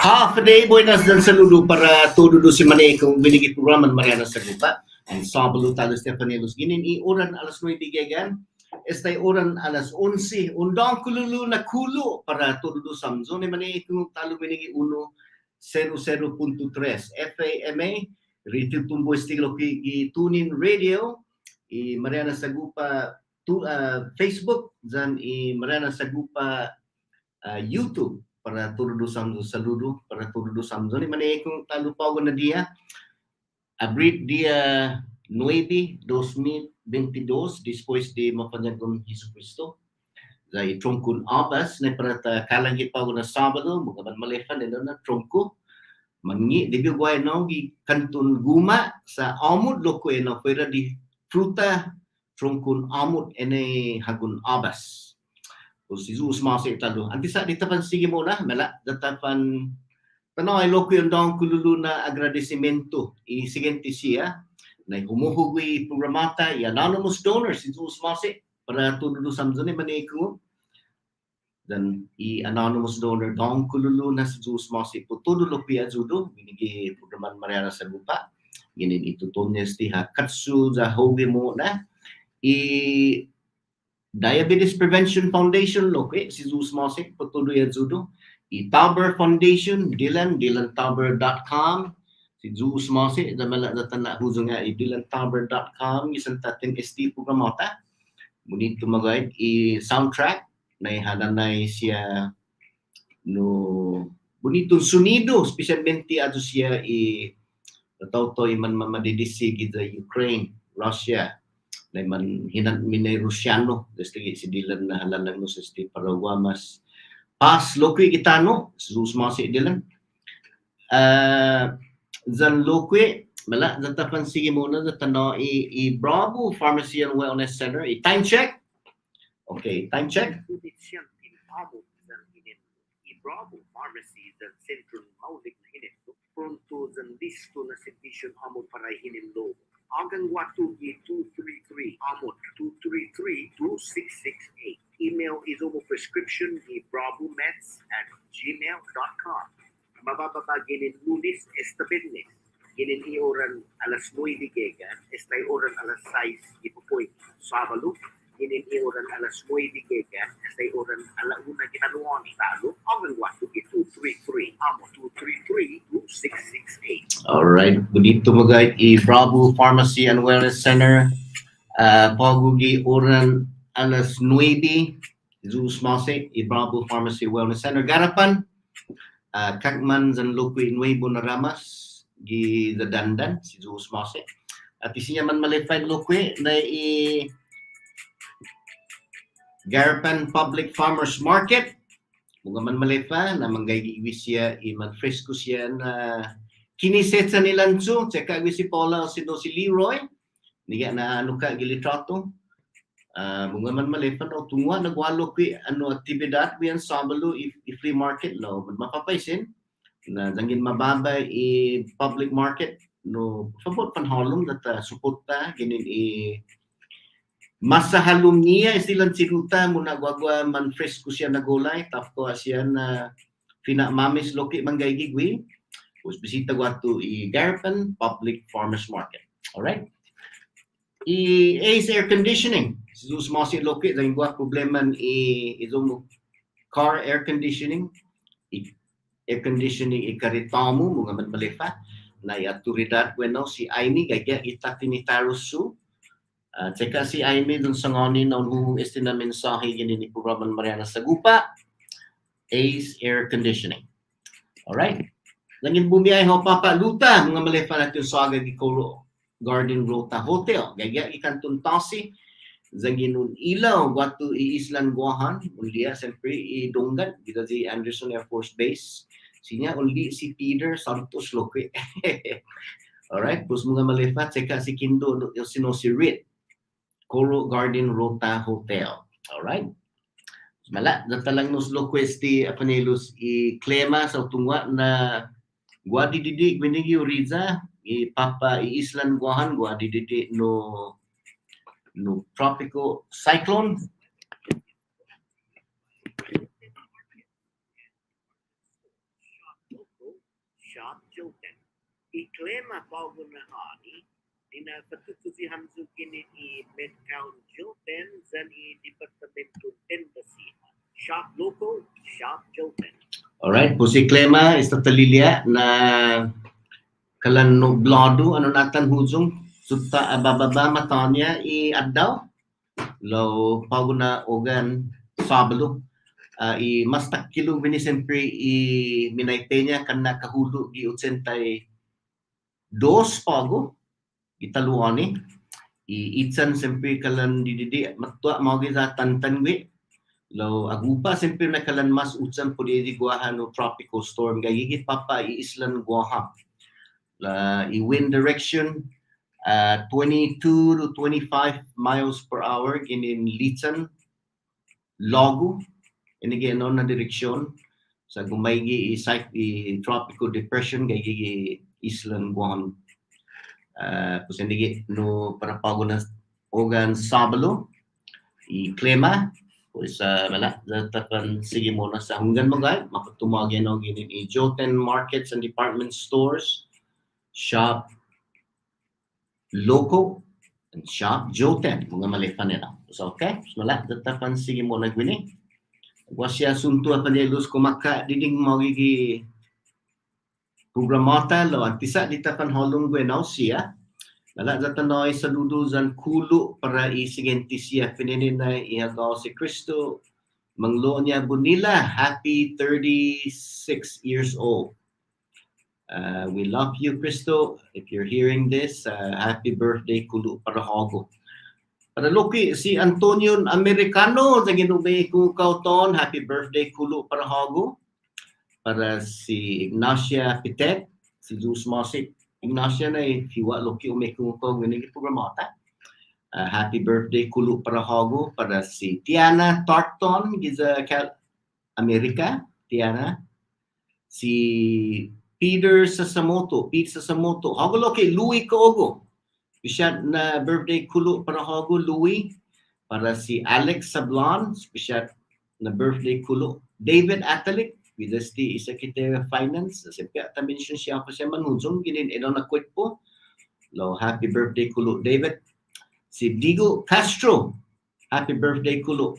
Half a day, buenas dan saludo para todo si Manay kung binigit programan Marianas Agupa. Ang sabalo talo Stefanelos. Ginin oran alas 9 gigan. Estay oran alas 11. Undang kululu na kulo para todo samzo ni Manay kung talo binigit 100.3 FAMA. Rito tumbo estilo ki tunin radio. Marianas Agupa Facebook dan Marianas Agupa YouTube. Para todo saludo para todo samzo ni Manay kung talo pa na dia abrir dia 9 2022 después de mapangyag con Jesucristo dahil tronco abas na para kalangit pa na Sabado mga malefan na tronco mangi di bigway no gi kanton guma sa amod loko na pwera di fruta tronco amod ene hagun abas. Si Jesus masih talo. Anti sa ditapan sige mo na mala datapan tanaw ay loko yung daong kululu na agradecimiento isigente siya na humuhugi programata anonymous donors si Jesus masih para tudulo samzo ni maniko dan anonymous donor daong kululu na si Jesus masih po tudulo pia judo binigi programan Marianas Agupa ginin itutunyas ti hakatsu za hobi mo na Diabetes Prevention Foundation loke si Jesus Mosik patudo yan judo Tauber Foundation dylan.tauber.com si Jesus Mosik da mala natana huzo nga dylan.tauber.com isang tating ST programata munit tumagay soundtrack na hananay siya no bonitong sunido especialmente ato siya tawtoy man mamadidisig sa Ukraine Russia na man hinan minay Rusyano desti si Dylan na halalang no sa Steve Paraguamas pas lokwi itano sus masi Dylan zan lokwi mala datapan sige muna datano Bravo Pharmacy and Wellness Center time check okay time check Bravo Pharmacy the Central Maulik na hinin pronto zan listo na servisyon amo para hinin lo Hanggang watu 233 amot 233-2668. Email is over prescription brabomeds@gmail.com. Mabababa ginin Lunes esta Viernes. Ginin ioran alas 9 gigan, esta oran alas 6 ipupoy. Sabado ginin ioran alas 9 gigan, esta oran ala una ginaluan talo. Hanggang watu 233 amot 233-2668. Alright, budito magay Bravo Pharmacy and Wellness Center. Pagugi oran alas 9 Jesus Mosik Bravo Pharmacy Wellness Center garapan Kakman zan Lokwi Nuevo na Ramas gi Dandan si Jesus Mosik at isinya man malified Lokwi na garapan Public Farmers Market mga man malifa na manggay siya man fresco siya na kiniset sa nilanso tsaka si Paula si Leroy niya na ano ka gilitrato mga man malifa no tungwa nagwalo ki ano aktibidad biyan Sabado free market no mapapaisin na dangin mababay public market no sabot panhalong data suporta ginin masahalom niya silang siruta muna gwagwa man fresco siya na gulay tapos siya na pinamamis loki manggay gigwi us bisita gwato Garapan Public Farmers Market. Alright? Ace air conditioning. Sus masi loki dahil gwa problema izong car air conditioning ikaritamo mga manmalifa na autoridad bueno si Aini gaya itatinitarusu tsaka si Aimee dun sa ngani na unhung na mensahe gini ni programan Marianas Agupa Ace Air Conditioning. Alright. Langin bumiyay ho papaluta mga malefa natin sa agad Koro Garden Rota Hotel. Gaya ikantun tasi zanginun ilaw watu Island Guahan ulia siyempre idunggan dito si Anderson Air Force Base. Sinya uli si Peter Santos Loque. Alright. Pus mga malefa tsaka si Kindo sino si Rit. Coral Garden Rota Hotel. Alright? Mala, datalang nos loquesti apanelus i klema sa tungwa na guadi didi gwinigi uriza i papa i islan guahan guadi didi no tropical cyclone. Shop Joten. I-klema pago na hani, ina patutusihan kini i Midtown Joten zan i Departamento Embassy. Shop local, Shop Joten. Alright, po si klema istatalilia na kalan no blado ano natan huzong sutta abababa matanya i addaw lo pago na ogan sabalo i mas takkilo bini siyempre i minaytenya kan nakahulu i 82 pago italuani i itsan siyempre kalan dididi matwa mao sa tantanwi lo agupa siyempre na kalan mas utsan po di guahan no tropical storm gayigit papa i islan guaha la i wind direction 22 to 25 miles per hour ginin litsan logo inige no na direksyon sa gumaygi i tropical depression gaygi islan guam pusindige no para pago na ogan sabalo i klema pues wala datapan sige mo na sa hunggan mo gay mapatumagi no ginin i Joten markets and department stores shop local and shop Joten mga malifan nila so okay wala datapan sige mo na gwini wasya suntu apanelus kumaka diding magigi programata lo antisa ditapan holong gwenaw siya wala datanoy saludo zan kulo para isigenti siya pininin na ihagaw si Kristo manglo niya bunila happy 36 years old we love you Kristo if you're hearing this happy birthday kulo para hogo para Loki, si Antonio Americano, sa ginubay ko kauton, happy birthday kulo para hago. Para si Ignacia Pitet, si Zeus Mosik. Ignacia na hiwa Loki umikong ko, winigit programata. Happy birthday kulo para hago. Para si Tiana Tarton, giza America, Tiana. Si Peter Sasamoto, hago Loki, Louis Koogo. Special na birthday kulo para hago Louis para si Alex Sablon special na birthday kulo David Atalik with the Secretary of Finance siyempre ta mention siya ako siya manhunzong ginin ino na quick po lo happy birthday kulo David si Digo Castro happy birthday kulo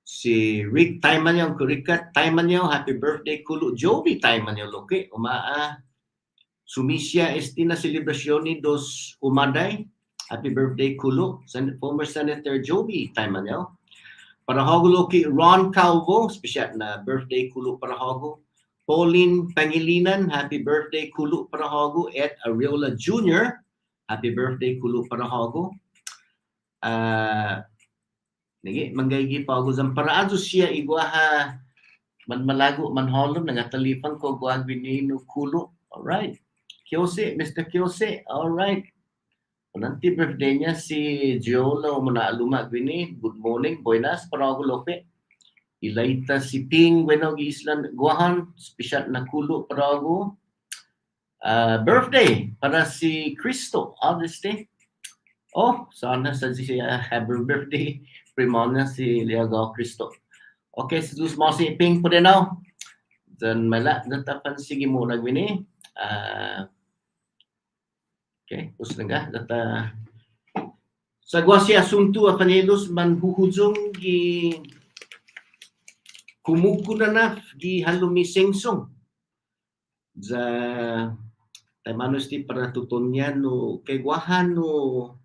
si Rick Taimanyaw Rikat Taimanyaw happy birthday kulo Joby Taimanyaw loke umaa Sumisya estina celebrasyon ni dos umaday. Happy birthday kulo. Former Senator Joby Taimanyaw. Para hago loki Ron Calvo. Special na birthday kulo para hago. Pauline Pangilinan. Happy birthday kulo para hago. Ed Ariola Jr. Happy birthday kulo para hago. Nagi, manggaygi pa ako sa paraado siya igwaha manmalago manholom nangatalipang ko guag binino kulo. Alright. Kyose, Mr. Kyose, alright. Nanti birthday niya si Giola o muna aluma gwini. Good morning, buenas, parago lope. Ilaita si Ping, bueno, Island, guahan, special na kulo, parago. Birthday para si Cristo, obviously. Oh, sana sa siya happy birthday. Primona si Liagaw Cristo. Okay, si Luz Mosi Ping po din now. Dan mala, natapan sige mo na gwini. Okay, terus nga data sa gwasi asunto apanelos manhuhuzong gi kumukuna na gi halumisengsong za tamanos ti para tutonya no kay guahan no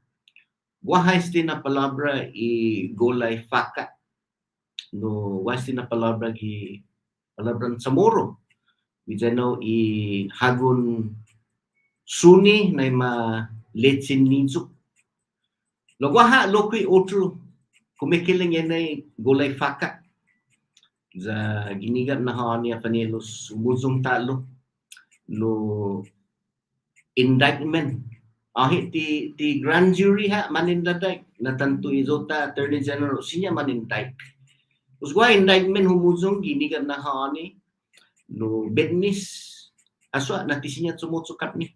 guahay sti na palabra i golay faka no wasti na palabra gi palabran samoro wijano i hagon suni na ma letsin ninzo. Logwaha lokui otro kumikiling yan ay golay faka. Za ginigat na hani panelos umuzong talo no indictment Ahit ti grand jury ha manindaday natanto izota Attorney General sinya maninday. Uswa indictment humuzong ginigan na hani no business aswa natisinya sumutsukat ni.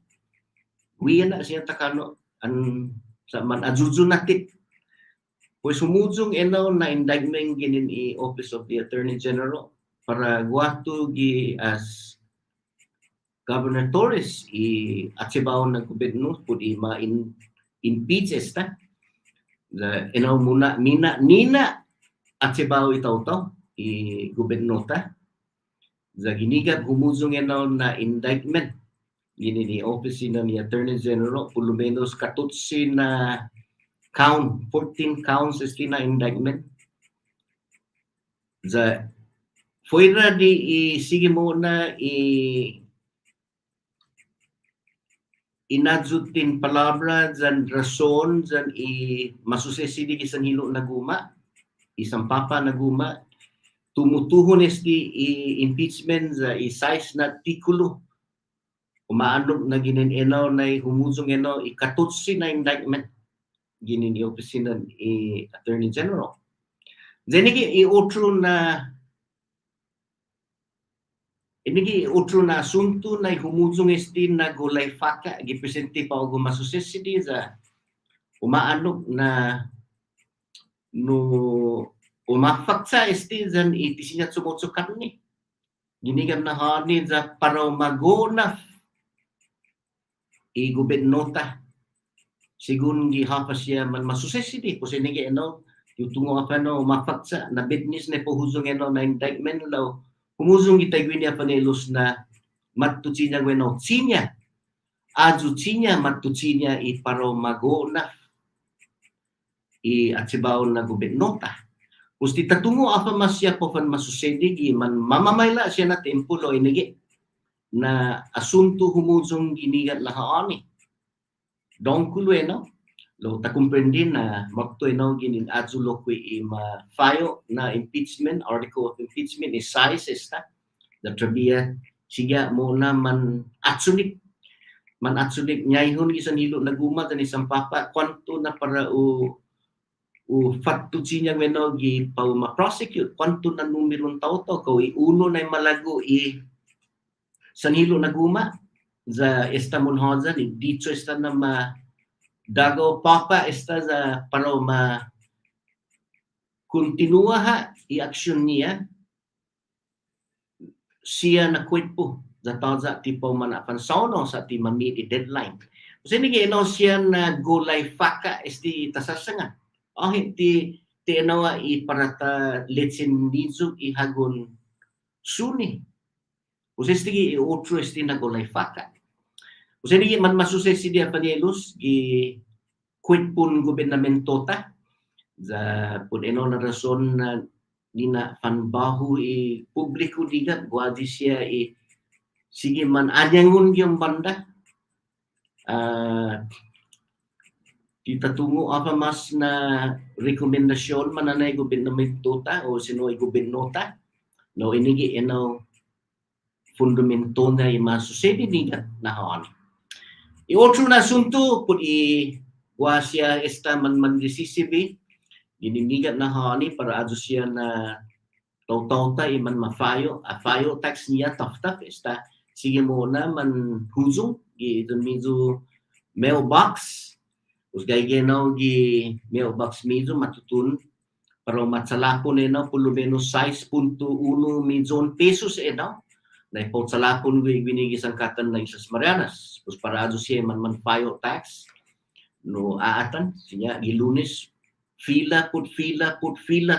Wiya na siya takano an sa man ajuju natit. Pues humuzong enaw na indictment ginin i Office of the Attorney General para guato gi as Governor Torres i atsibaw ng gobyerno pudi impeach esta enaw muna nina atsibaw itaw i gobyerno ta za ginigab humuzong enaw na indictment gini ni Office ni Attorney General pulo menos 14 na count 14 counts esti na indictment za fuera di sige mo na inadzutin palabra zan rason zan masusesidi isan hilo naguma isang papa naguma tumutuhon esti impeachment za size na tikulo umaanok na ginenaw na humuzong enaw ikatutsi na indictment ginin ni opisina ni Attorney General. Zenigi inigi utro na asunto na humuzong esti na gulay faka gipresente pa og masusesidi za umaanok na no umafaksa esti zan itisinya sumutsukan ni ginigam na hani za para magona i gobernota sigun gihapa siya man masusesidi kasi nigi yutungo apa no umafaksa na business na pohuzong na indictment law humuzong itay niya panelos na matutsinya gweno tsinya aju tsinya matutsinya i paro magona i atsibaw na gobernota usti tatungo apa masya po fan masusedi gi man mamamayla siya na tempulo inigi na asunto humuzong ginigat lahaani dongkulo lo ta comprende na makto ginin azulo ko i ma-file na impeachment article of impeachment is size esta the trabia siga mo na man atsunik nyayhon isan hilo naguma tan isang papa kwanto na para u fatto sinya weno gi pa ma-prosecute kwanto na numerong tao ko uno na malago san hilo naguma za esta monhoza ni dito esta na dago papa esta za para continua ha i-aksyon niya siya na kwetpo za taza tipo manapan sauno sa ti mamit deadline. Kasi nigi siya na gulay faka esti tasasanga. Ti enawa i parata letsin nizu i hagon suni. Kasi esti otro esti na gulay faka. Kasi nigi man masusesi dia panielos quit pun gobernamento ta za pun na rason na nina fanbahu publiko digat guadi siya sige man anyangun yung banda kita tungo apa mas na rekomendasyon mananay gobernamento ta o sino gobernota no inigi fundamento na masusedi digat na haon otro na asunto pun siya esta man decisive gininigat na hani para adyo siya na taw-taw ta man mafayo tax niya tough esta sige mo na man huzong dun medyo mailbox usgay genaw gi mailbox medyo matutun para matsalapon pulo menos 6.1 milyon pesos na ipotsalapon binigis ang katan na isas Marianas para adyo siya man fayo tax no aatan siya gilunes fila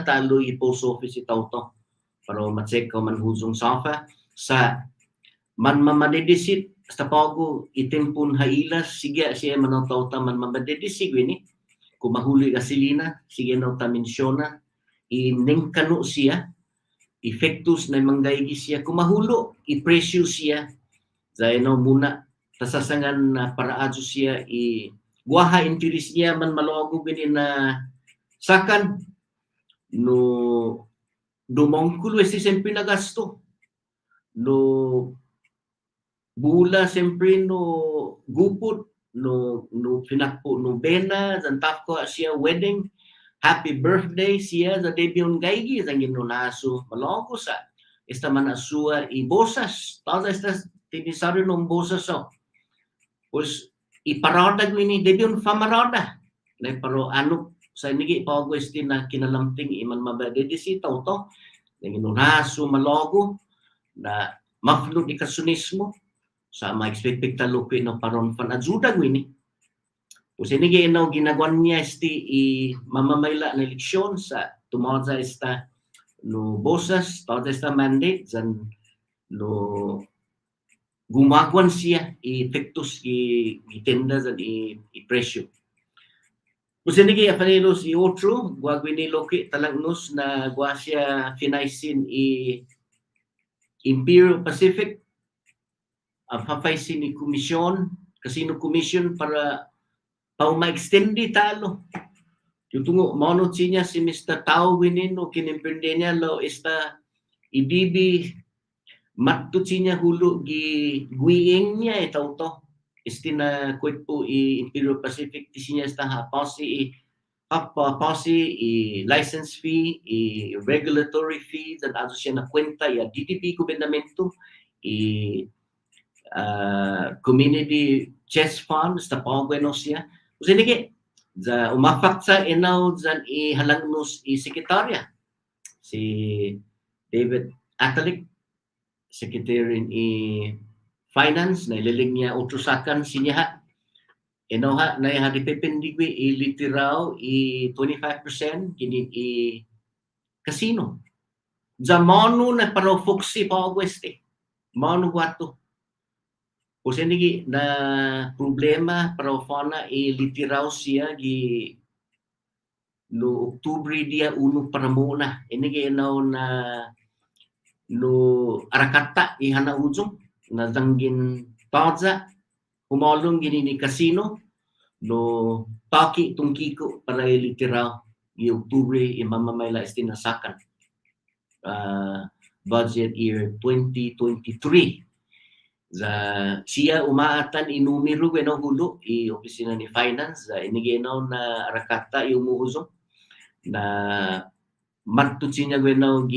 talo i post office itawto para ma-check ko man huzong safa sa man mamadidisit sa pago itempon hailas sige siya man tawta man mamadidisig ni kung mahuli gasolina sige no ta mensiona inengkano siya effectus na manggaygi siya kung mahulo i-presyo siya dahil muna tasasangan na para adyo siya guaha interes niya man malogo gini na sakan no dumongkulo siyempre na gasto no bula siyempre no gupot no pinakpo no bena zan tapko siya wedding happy birthday siya za debut gaigi zan ginunaso malogo sa esta manasua i bosas todas estas tinisario ng bosas so pues iparoda ni debut famaroda na pero ano sa nigi pagwestin na kinalamping iman mabade di si to ginunaso malogo na maflo di kasunismo sa ma-expect talupi no paron fan ajuda gwini. Kung sinige inaw ginagawan niya i mamamayla na eleksyon sa tumawa esta no bosas, tawag esta mandate zan no gumagwan siya i-efektos i-tenda zan i-presyo. Kung sinige apanilos i-otro, gwagwini loki talangnos na gwa siya finaisin Imperial Pacific papaisin ni komisyon, Casino Commission para ma-extendi talo. Yung tungo, maunod siya si Mr. Tao winin o kinimprende niya lo esta ibibi matto siya hulo guiing niya itaw to. Isti na kwet po Imperial Pacific ti siya esta hapasi license fee, regulatory fee, dan ato siya na kwenta DDP gobernamento, community chess fund sa pagweno siya. Kasi nige za umapak sa inaw zan ihalangnos sekretarya si David Atalik, secretary finance na ililing niya utusakan sinya inaw na ha dipependigwi ilitiraw 25% kini casino. Za mono na paro foxy pagweste. Mono wato. Kasi nigi na problema para fana litiraw siya no Oktubre dia 1 para muna. Inigi inaw na no arakata ihana ujong na zanggin taza humalong gini ni casino no taki tungkiko para litiraw i Oktubre imamamayla istinasakan budget year 2023. Siya umaatan inumiro no hulo opisina ni finance iniginaw na arakata yung muuzong na matut siya no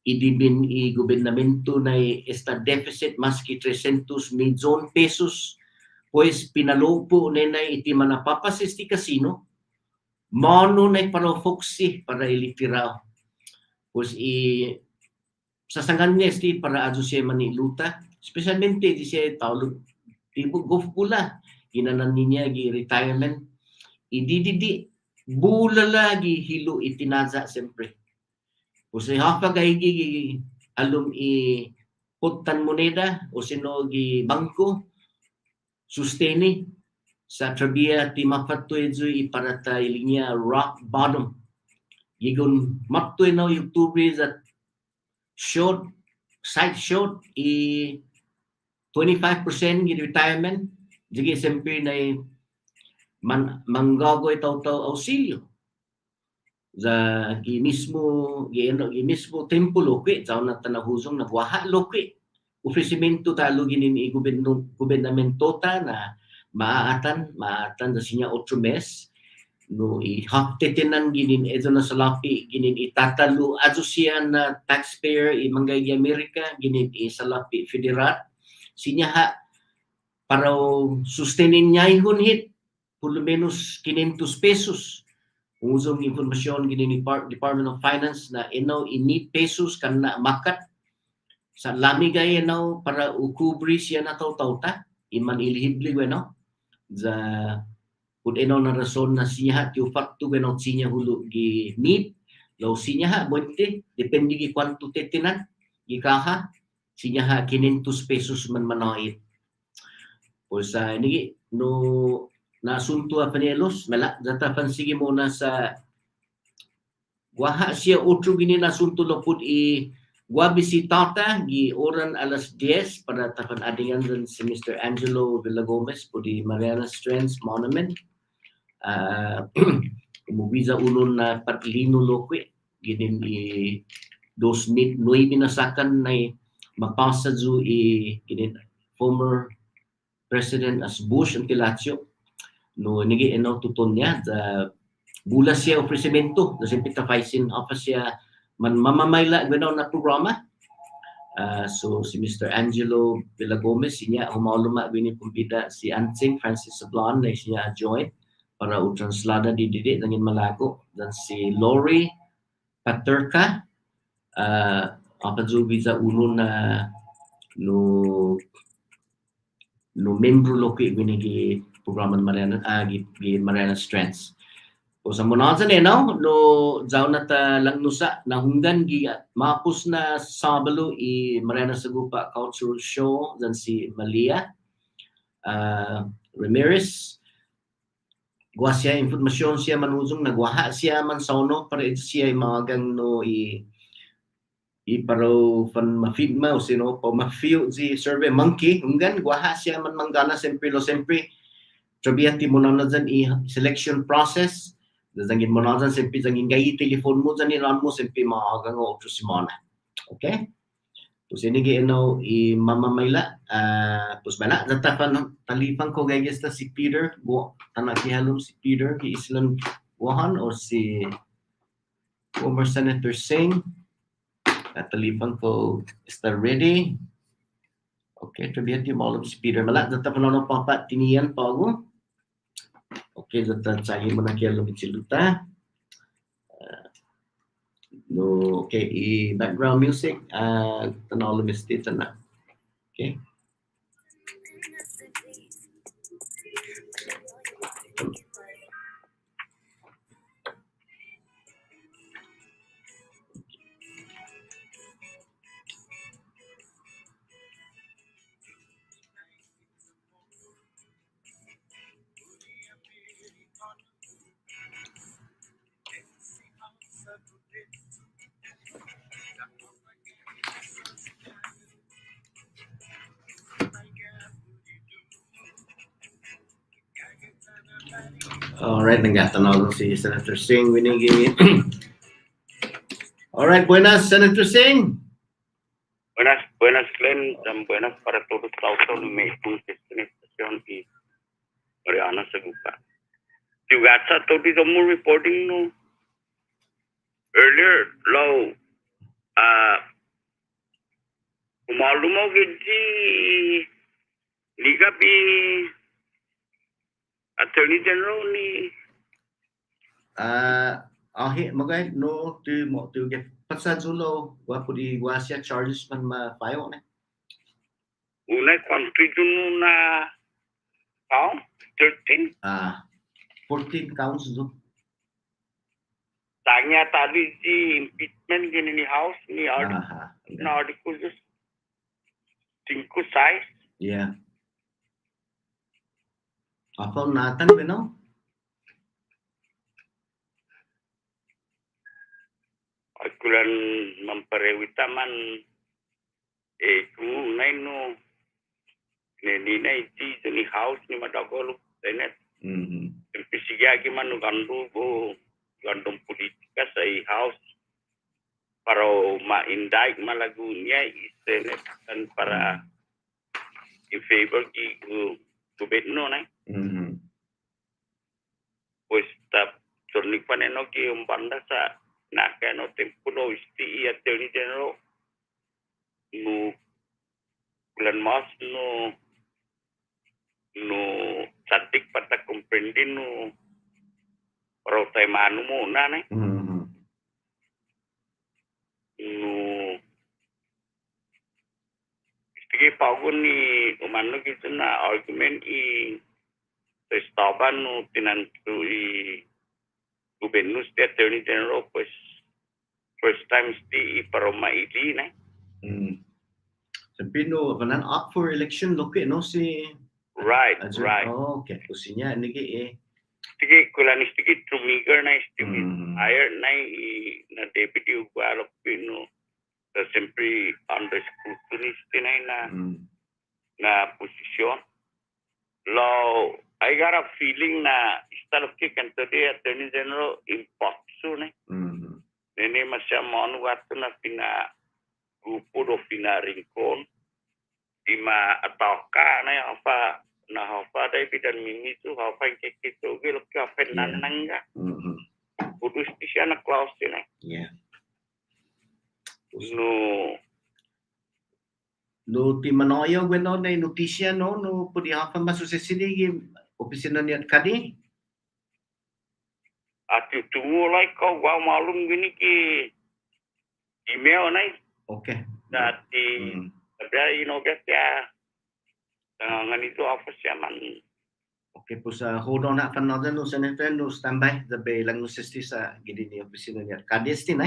idibin gobernamento na esta deficit maski 300 milyon pesos pues pinalopo na iti manapapasis ti casino mono na para foxy para ilitiraw pues sasangan niya para ajo siya maniluta, especialmente di siya tawag tipo golf pula, ginanan niya retirement, idididi bula lagi hilo itinaza siyempre. Kasi hapag ay alum putan moneda o sino bangko susteni sa trabia ti mapatoy para ta ilinya rock bottom. Gigon maptoy na Oktubre that short, side short, 25% retirement, jadi siyempre na manggagoy taw-taw auxilio. Za mismo tempo loki, taw na tanahuzong nagwaha loki. Oferecimento talo gini gobernamento ta na maatan sa sinya 8 mes. No ihaptetenan ginin edo na salapi ginin itatalo ato siya na taxpayer manggay Amerika ginin salapi federal sinya para sustenin niya ihunhit por lo menos 500 pesos usong informasyon ginin Department of Finance na inaw ini pesos kan na makat sa lamigay inaw para ukubri siya na taw-tawta iman ilihibli no za kung ino na rason na siya yung fakto gano'n siya hulo gi-meet, law siya buwente, depende gi kwanto tetinan, gikaha, siya 500 pesos man manoit. O sa ini, no, nasunto panelos, mala, data pansigi muna sa waha siya otro gini nasunto lopod gwa bisitata, oran alas 10 para tapan adingan rin si Mr. Angelo Villagomez po di Marianas Strengths Monument. Umubiza ulon na patlino lokwe ginin 2009 nasakan na mapasa ginin former President as Bush ang kilatsyo no nigi eno tuton niya da bulas siya ofrecimiento da simpita faisin office siya man mamamayla ganaw na programa. So si Mr. Angelo Villagomez siya humauluma bini kumpida si Antsing Francis Sablan na siya join para utranslada di didi nangin malago dan si Lori Paterka apa zubi sa ulo na no membro loki binigi programa Mariana gi Mariana Strengths. O sa monazan no zaw na ta lang nusa na hunggan gi mapus na Sabalo i Marianas Agupa Cultural Show dan si Malia Ramirez gwa siya informasyon siya manuzong nagwaha siya man sauno para siya magang no i paro fan ma-feed mo sino po ma-feel si survey monkey hunggan gwaha siya man manggana sempre trabiati mo na dyan i selection process dazangin mo na dyan sempre zangin gayi telefon mo dyan ilan mo sempre maagang o otro simona okay Pues ini i mamamayla pues bala natafan talipang ko gayas ta si Peter tanak halom si Peter ki islan wahan or si former Senator Singh talipang ko está ready. Okay, trabiati mo si Peter bala natafan no papa tinian pa ako. Okay, zata cagi mo na kaya lumiciluta. No, okay, background music, tanaw lumisti na. Okay. Alright, nagtanaw si Senator Singh winigi. Alright, buenas Senator Singh. Buenas Glenn, dan buenas para todos los medios de esta estación y Marianas Agupa. You got to do some more reporting no? Earlier, low, malum mo gidi liga pi Attorney General ni magay no to get patsa zulo wa pudi wasya charges man ma-file na. Una country dun na count 13 14 counts zo. Tanya tadi di impeachment gini ni house ni article just 5 size. Yeah. Apa natan beno? Akulan memperewitaman kung no ni na iti ni house ni madagolo tenet. Impisiga ki man gandong politika sa house para ma-indict malagunya isenet kan para in favor ki gobyerno na. Pues tap turnik paneno ki umbanda sa nakano tempulo isti Attorney General no bulan Mas no cantik pata comprendin no rotay manu mo na no isti pagun ni umano gitu na argument estaban no tinantu gobernador de Attorney General pues first time sti para maili na. Sabi no kanan up for election loke no si Right. Oh, okay. Kusinya nigi Sige kulan sti trumiger na sti hire na deputy ugalo pino sa sempre under scrutiny sti na posisyon. Law I got a feeling na istalok kan today Attorney General impakso na. Nene masya manu waktu na pina grupo do pina rincon ima atoka na apa na hapa dai bidan mimi tu hapa ke kito gelo ka penananga kudus di sana klaus ini Yeah. no ti manoyo gweno na notisya no pudi hapa masusesidi gi opisina niat kadi. atu tuwo lai kau gua malum gini ki email nai Okay. dati ada ya dengan itu apa sih man Okay, pues hold on na another no senator no standby the be lang no sisti sa gidi ni opisina niat kadi stin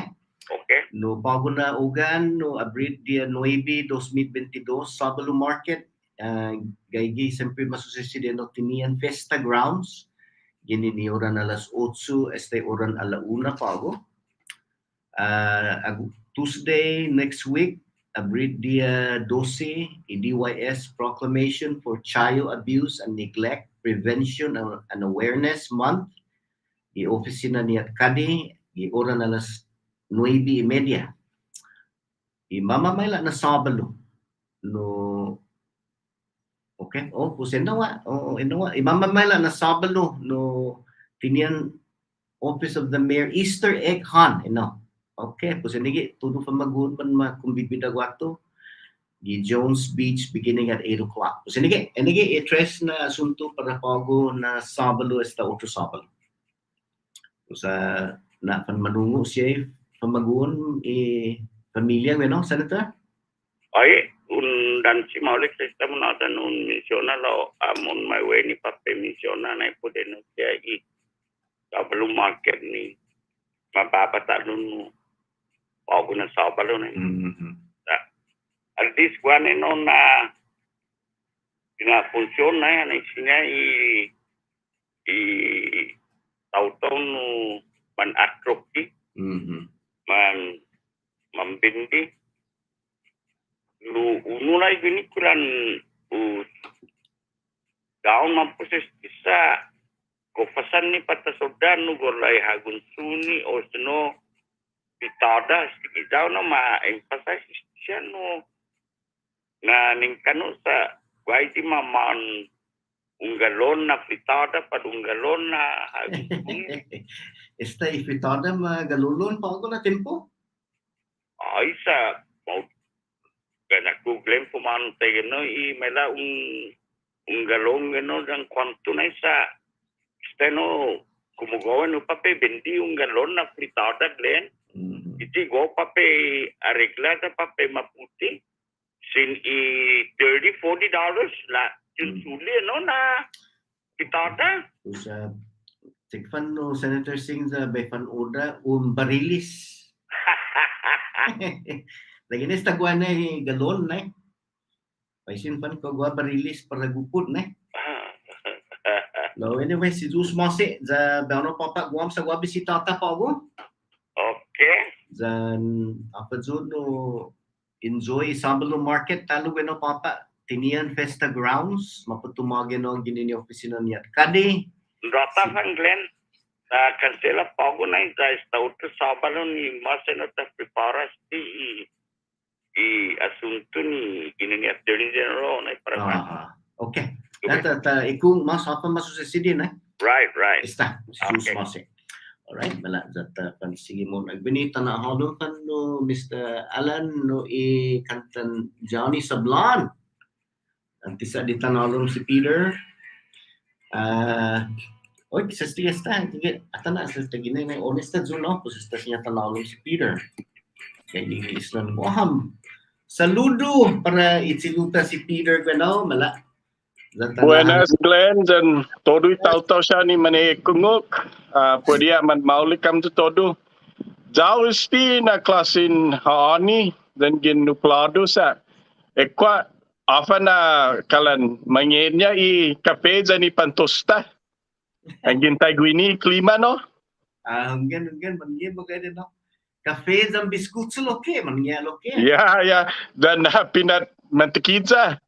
okay no bago na ugan no abrid dia 9/2022 Sabalo Market gaigi sempre masusesidi no tinian Festa Grounds gini ni oran alas 8 este oran ala 1 pago. Tuesday next week, abrid dia 12 DYS Proclamation for Child Abuse and Neglect Prevention and Awareness Month. Di opisina ni Kadi, di oran alas 9:30. Mamamay na Sabalo. No okay, pues inawa. Mamamay na Sabalo no tinian Office of the Mayor Easter Egg Hunt, Okay, pues hindi tudo pa magun man makumbibida wato di Jones Beach beginning at 8 o'clock. Pues hindi i-tres na asunto para pago na Sabalo esta otro Sabalo. Pues na panmanungo siya pamagun pamilya, Senator? ay dan si maulik sistem na dan misiona lo amon my way ni pape misiona na ipude no siya Sabalo market ni mababata nun ako na Sabalo na at this one na pinafunsyon na yan isinya tautaw no man atroki man mambindi unulay binikulan daon mamposes isa kopasan ni patasodan no gorlay hagun suni o sino pitada daw na ma-emphasize siya no na ningkano sa why di maman unggalon na pitada padunggalon na hagun suni esta pitada magalulon pa ako na tempo ay sa kana google po man tayo no mela unggalon no dan kwanto na isa steno kumugawa no pape bendi unggalon na fritada glen iti go pape arregla na pape maputi sin $30-40 la suli no na fritada usa tikfan no Senator Singh sa Befan Oda barilis lagi na esta gua na galon na paisin pan ko gua barilis para gupod na no anyway si Zeus Masi za bano papa guam sa gua bisitata pa ako okay zan apa no enjoy Sabalo Market talo no papa tinian Festa Grounds maputumagin no ginini opisina niya kadi rata van Glen sa kansela pago na guys tauto Sabalo ni maseno ta preparas asunto ni ginini Attorney General na para okay ta ikung mas apa masusesidi na right esta Zeus Masi alright mala zata pan sige mo nagbinita na halon kan no Mr. Alan no kantan Johnny Sablan antisa di tanalom si Peter oy kisas tigas ta atana sa tagina na honesta zuno pues esta niya tanalom si Peter kaya islan waham saludo para itiluta si Peter gano mala Buenas Glenn dan todo tahu siya ni mane kungok pwede man maulikam to todo jauh isti na klasin haani dan gin nuplado sa ekwa afa na kalan mangenya kape jani pantosta angin tagwini klima no hanggan mangye bagay no kafe dan biskut sa loke mangye loke ya dan pinat mantequilla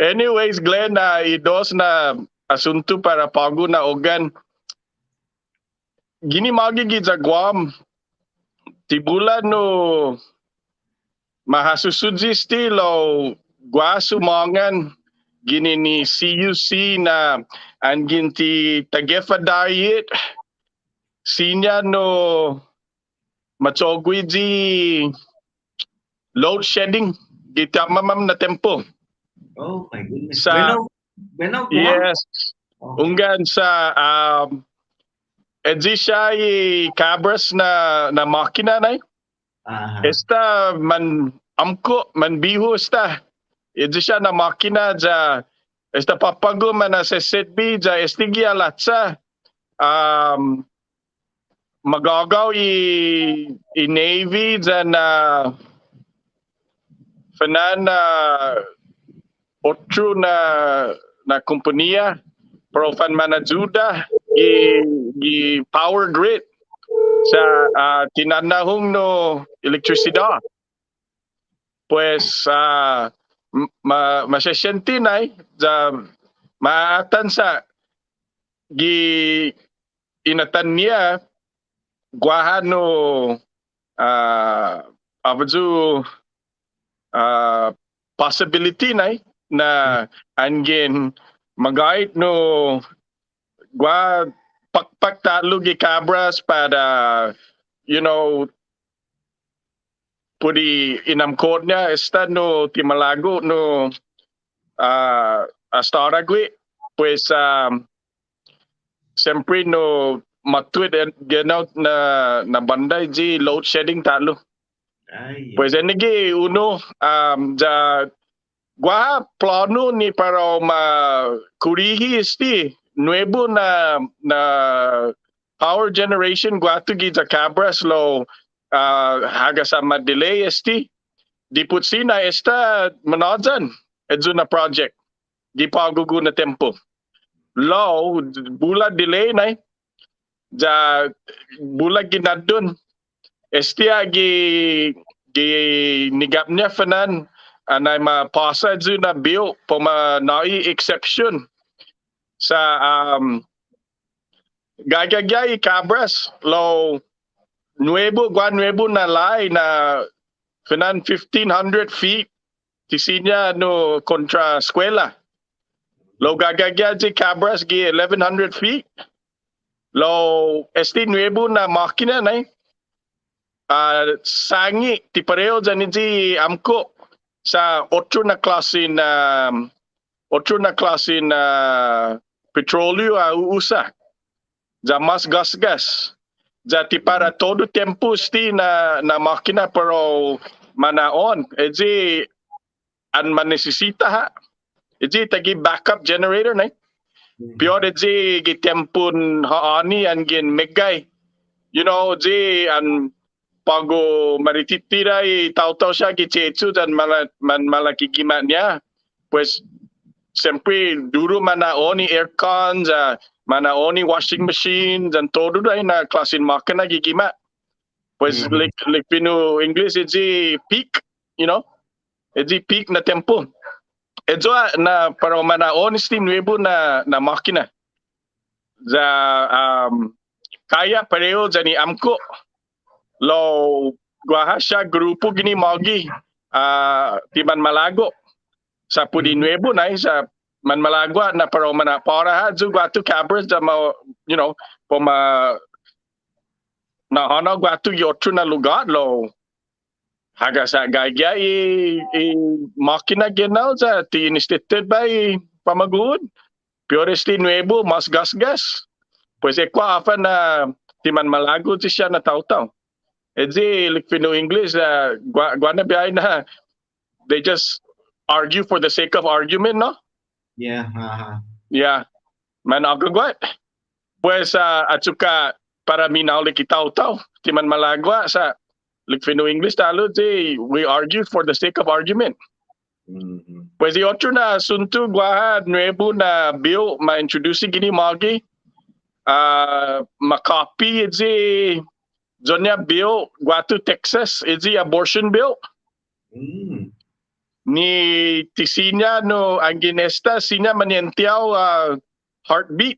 anyways Glenn idos na asunto para pago na ogan gini magigid sa Guam tibulan no mahasusudzi stilo gua sumangan gini ni CUC na angin ti tagefa diet sinya no machogwi ji load shedding kita mamam na tempo Oh my goodness. sa Bueno, yes Oh. unggan sa edzi siya cabras na makina na Aha. esta man amko man biho esta edzi siya na makina ja esta papago man na sa setbi ja estigi alatsa magagaw i Navy ja na fanan na otro na kompanya pero fan manajuda i power grid sa tinanahong no elektrisidad pues masasyanti na ja maatan sa gi inatan niya guahan no abaju possibility na angin magait no gua pakpak talo gi cabras para pudi inam code niya esta no timalago no hasta ahora pues siyempre no matuid genout na banday ji load shedding talo Ay. pues enigi uno ja gua plano ni para kurihi esti nuevo na power generation gua tu gi ja cabras lo haga sama delay esti diput sina esta manajan edzu na project di pagugu na tempo lo bula delay na ja bula ginadun estia gi nigap niya fanan anay mapasa edzu na bill poma nai exception sa gagagay cabras lo nuevo na lay na fanan 1,500 feet tisinya no kontra eskwela lo gagagya ji cabras gi 1,100 feet lo esti nuevo na makina na sangi ti pareo dyan ji amko sa otro na klase na petrolyo uusa ja mas gas ja ti para todo tempo sti na makina pero manaon eji an manesisita ha eji tagi backup generator na pior eji gi tempon haani angin megay ji an pago marititira taw-taw siya gichechu dan malakikima niya pues siyempre duro manaoni aircon manaoni washing machine dan todo na klasin makina gigima pues like pino English eji peak eji peak na tempo ejo na para manaoni steam nuevo na makina za kaya pareo jani amko lo guaha siya grupo gini magi timan malago sa pudi nuevo na sa man malagwa na pero para ha ju guatu cabras da poma na hana guatu yotro na lugar lo haga sa gaya makina genau sa ti instituted by pamagud puresti nuevo mas gas pues ekwa afa na timan malago ti siya na taw-taw eji Filipino English guana biay na they just argue for the sake of argument no Yeah. yeah man agagwat pues at suka para minaw likitaw-taw timan malagwa sa Filipino English talo we argue for the sake of argument pues yung otro na sunto guaha nuevo na bill ma-introduce gini magi ma-copy eji Jonya bill guatu Texas eji abortion bill ni tisinya no ang ginesta sinya manientiaw heartbeat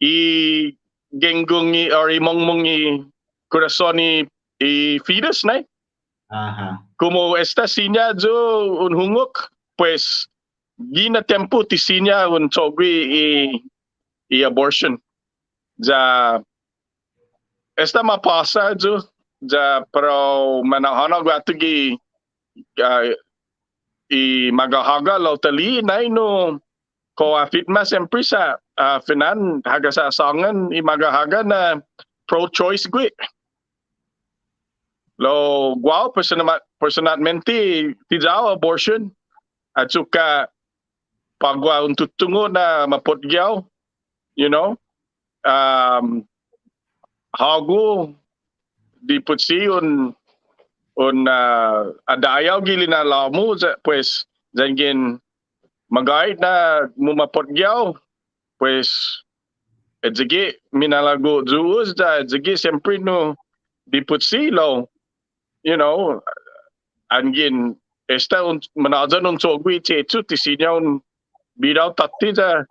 i genggong or imongmong corazon i fetus na Aha. como esta sinya jo unhungok pues gina tempo ti sinya un sogwi i abortion. Ja esta mapasa jo ja pero manahana gatu gi i magahaga lo tali nai no ko afitma sempre sa finan haga sa sangan i magahaga na pro-choice gwi. Lo guau personalmente ti jao abortion at suka pagwa untuk tungo na mapotgyaw, you know, hago di putsi un adayaw gili na lamu pues jangin magait na mumapotgyaw pues edzigi minalago juus da edzigi siyempre no di putsi lo, you know, angin esta manajan un sogwi chechu tisinya un bidaw tatti da,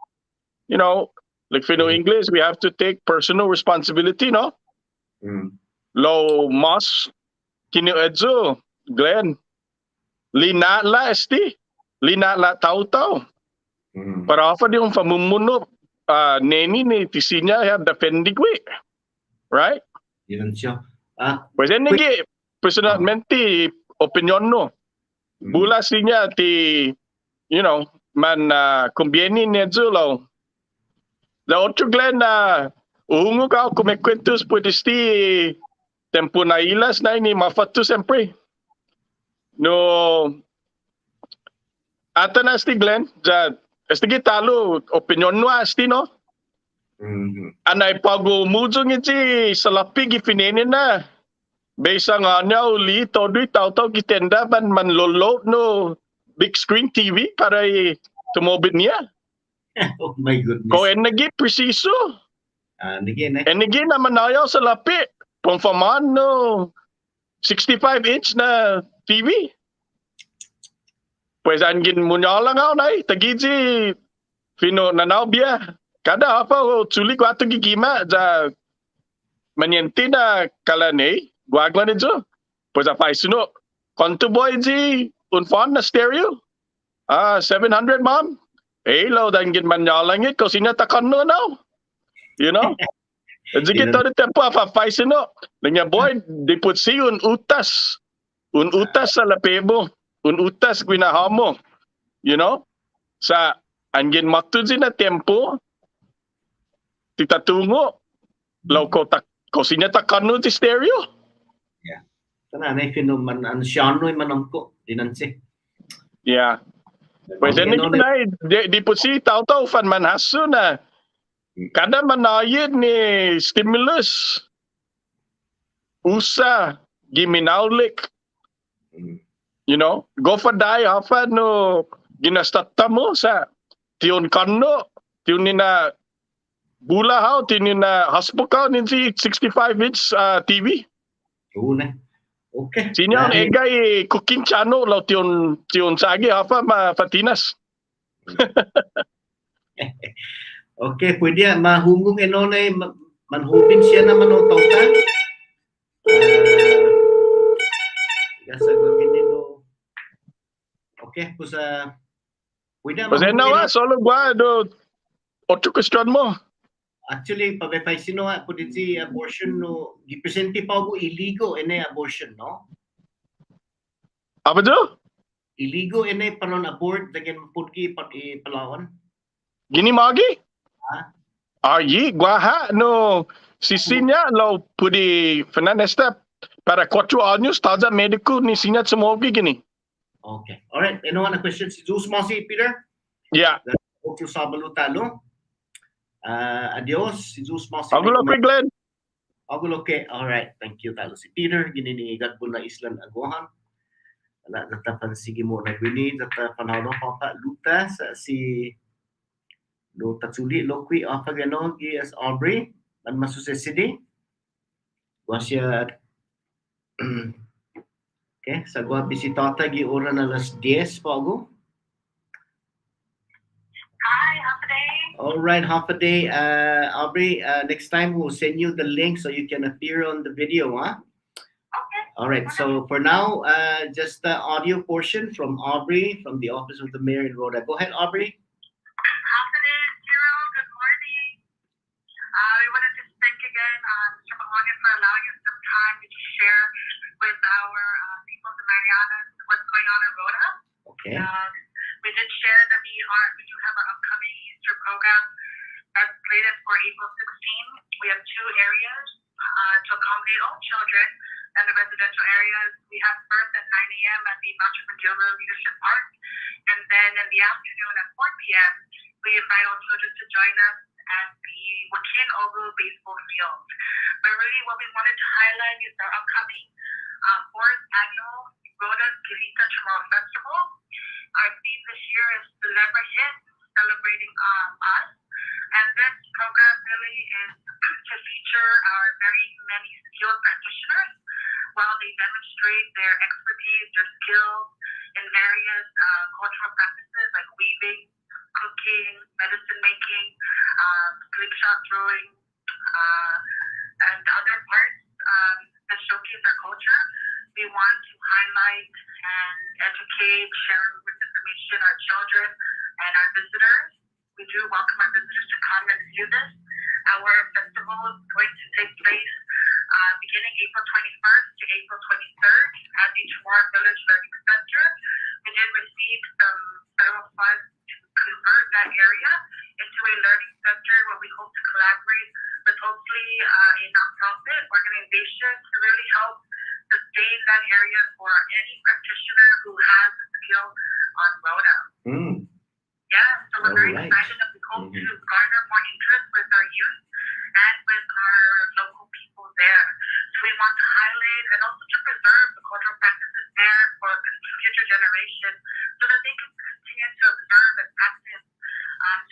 you know, like Filipino English, we have to take personal responsibility, no? Lo mas kini edzo Glenn lina la esti lina la tau para apa dia famumuno neni ni tisinya ya defendi kwe, right? Yun siya. Pues enegi personalmente opinion no bula sinya ti, you know, man conviene ni edzo lo la otro Glenn ungo ka kumekwentus puedes ti tempo na ilas na ini mafatu sempre. No ata na sti Glenn, ja esti talo opinion no asti no. Anay pago mujong iti salapi gifinene na. Besa nga niya uli todo tao gitenda man lolo no big screen TV para tumobit niya. Oh my goodness. Ko enegi preciso. Enegi na manayaw sa lapi. Pamfaman no 65-inch na TV. Pues angin munyala nga nai tagiji fino nanaw biya. Kada apa chuli ko ato gigima ja manyenti na kalane guagwa nijo. Pues apa isuno konto boy ji un phone na stereo. 700 mom. Lo dangin manyala ngit ko sinya takano now. You know? Jadi kita ada tempo apa faiz no. Dengan boy diputsi un utas sa lapebo, un utas gwinahamo. You know? Sa angin maktu na tempo tita tungo law ko sinya takano ti stereo. Yeah. Kana na finoman an siano manamko dinansi. Yeah. Pues ini na diputsi tao fan manhaso na kada manayid ni stimulus usa giminaulik, you know, go for die hafa no ginastata mo sa tion kanno tion na bula how tion na hospital ninti 65-inch TV. Una. Okay. Sinya ang egay cooking channel lo tion sagi hafa mafatinas. Okay, pwede mahungong enonay manhubin siya na manotota. Okay, pues pwede Pues nawa solo gua do otro question mo. Actually, pabay sino pwede si abortion no gipresente pa ko illegal ene abortion no. Apa do? Illegal ene panon abort dagan pudki palawan. Gini magi? Yi guaha no sisinya lo pudi Fernandesta para 4 años taza medico ni sinya sumogi gini. Okay. All right. Anyone a question si Zeus Mosi Peter? Yeah. Otro sabalo talo. Adios si Zeus Mosi. Agulo kay Glenn. Agulo okay. All right. Thank you talo si Peter gini ni gadbon na islan agohan. Wala natapan sige mo na gini natapan hawno pa luta sa si lo tatsuli lo qui afagano gi as Aubrey man masusesidi wasya okay sa gua bisitata gi ora na las 10 pago. Hi, half a day. All right, half a day. Aubrey, next time we'll send you the link so you can appear on the video, huh? Okay. All right. So for now, just the audio portion from Aubrey from the Office of the Mayor in Rhoda. Go ahead, Aubrey. Afternoon, Hero. Good morning. We wanted to thank again Mr. Mahoney for allowing us some time to share with our people of the Marianas what's going on in Rhoda. Okay. We did share that we do have an upcoming Easter program that's slated for April 16. We have two areas to accommodate all children and the residential areas. We have first at 9 a.m. at the Machu Picchu Leadership Park, and then in the afternoon at 4 p.m. we invite all children to join us at the Joaquin Ogu baseball field. But really what we wanted to highlight is our upcoming fourth annual Rhoda's Girita Chamorro Festival. Our theme this year is Celebrate, celebrating us. And this program really is to feature our very many skilled practitioners while they demonstrate their expertise, their skills in various cultural practices like weaving, cooking, medicine making, slingshot throwing, and other parts that showcase our culture. We want to highlight and educate, share with information our children and our visitors. We do welcome our visitors to come and view this. Our festival is going to take place beginning April 21st to April 23rd at the Chamorro Village Learning Center. We did receive some federal funds to convert that area into a learning center where we hope to collaborate with hopefully a nonprofit organization to really help sustain that area for any practitioner who has a skill on Rhoda. Yeah, so we're very excited that we hope to garner more interest with our youth and with our local people there. So we want to highlight and also to preserve the cultural practices there for future generations so that they can continue to observe and practice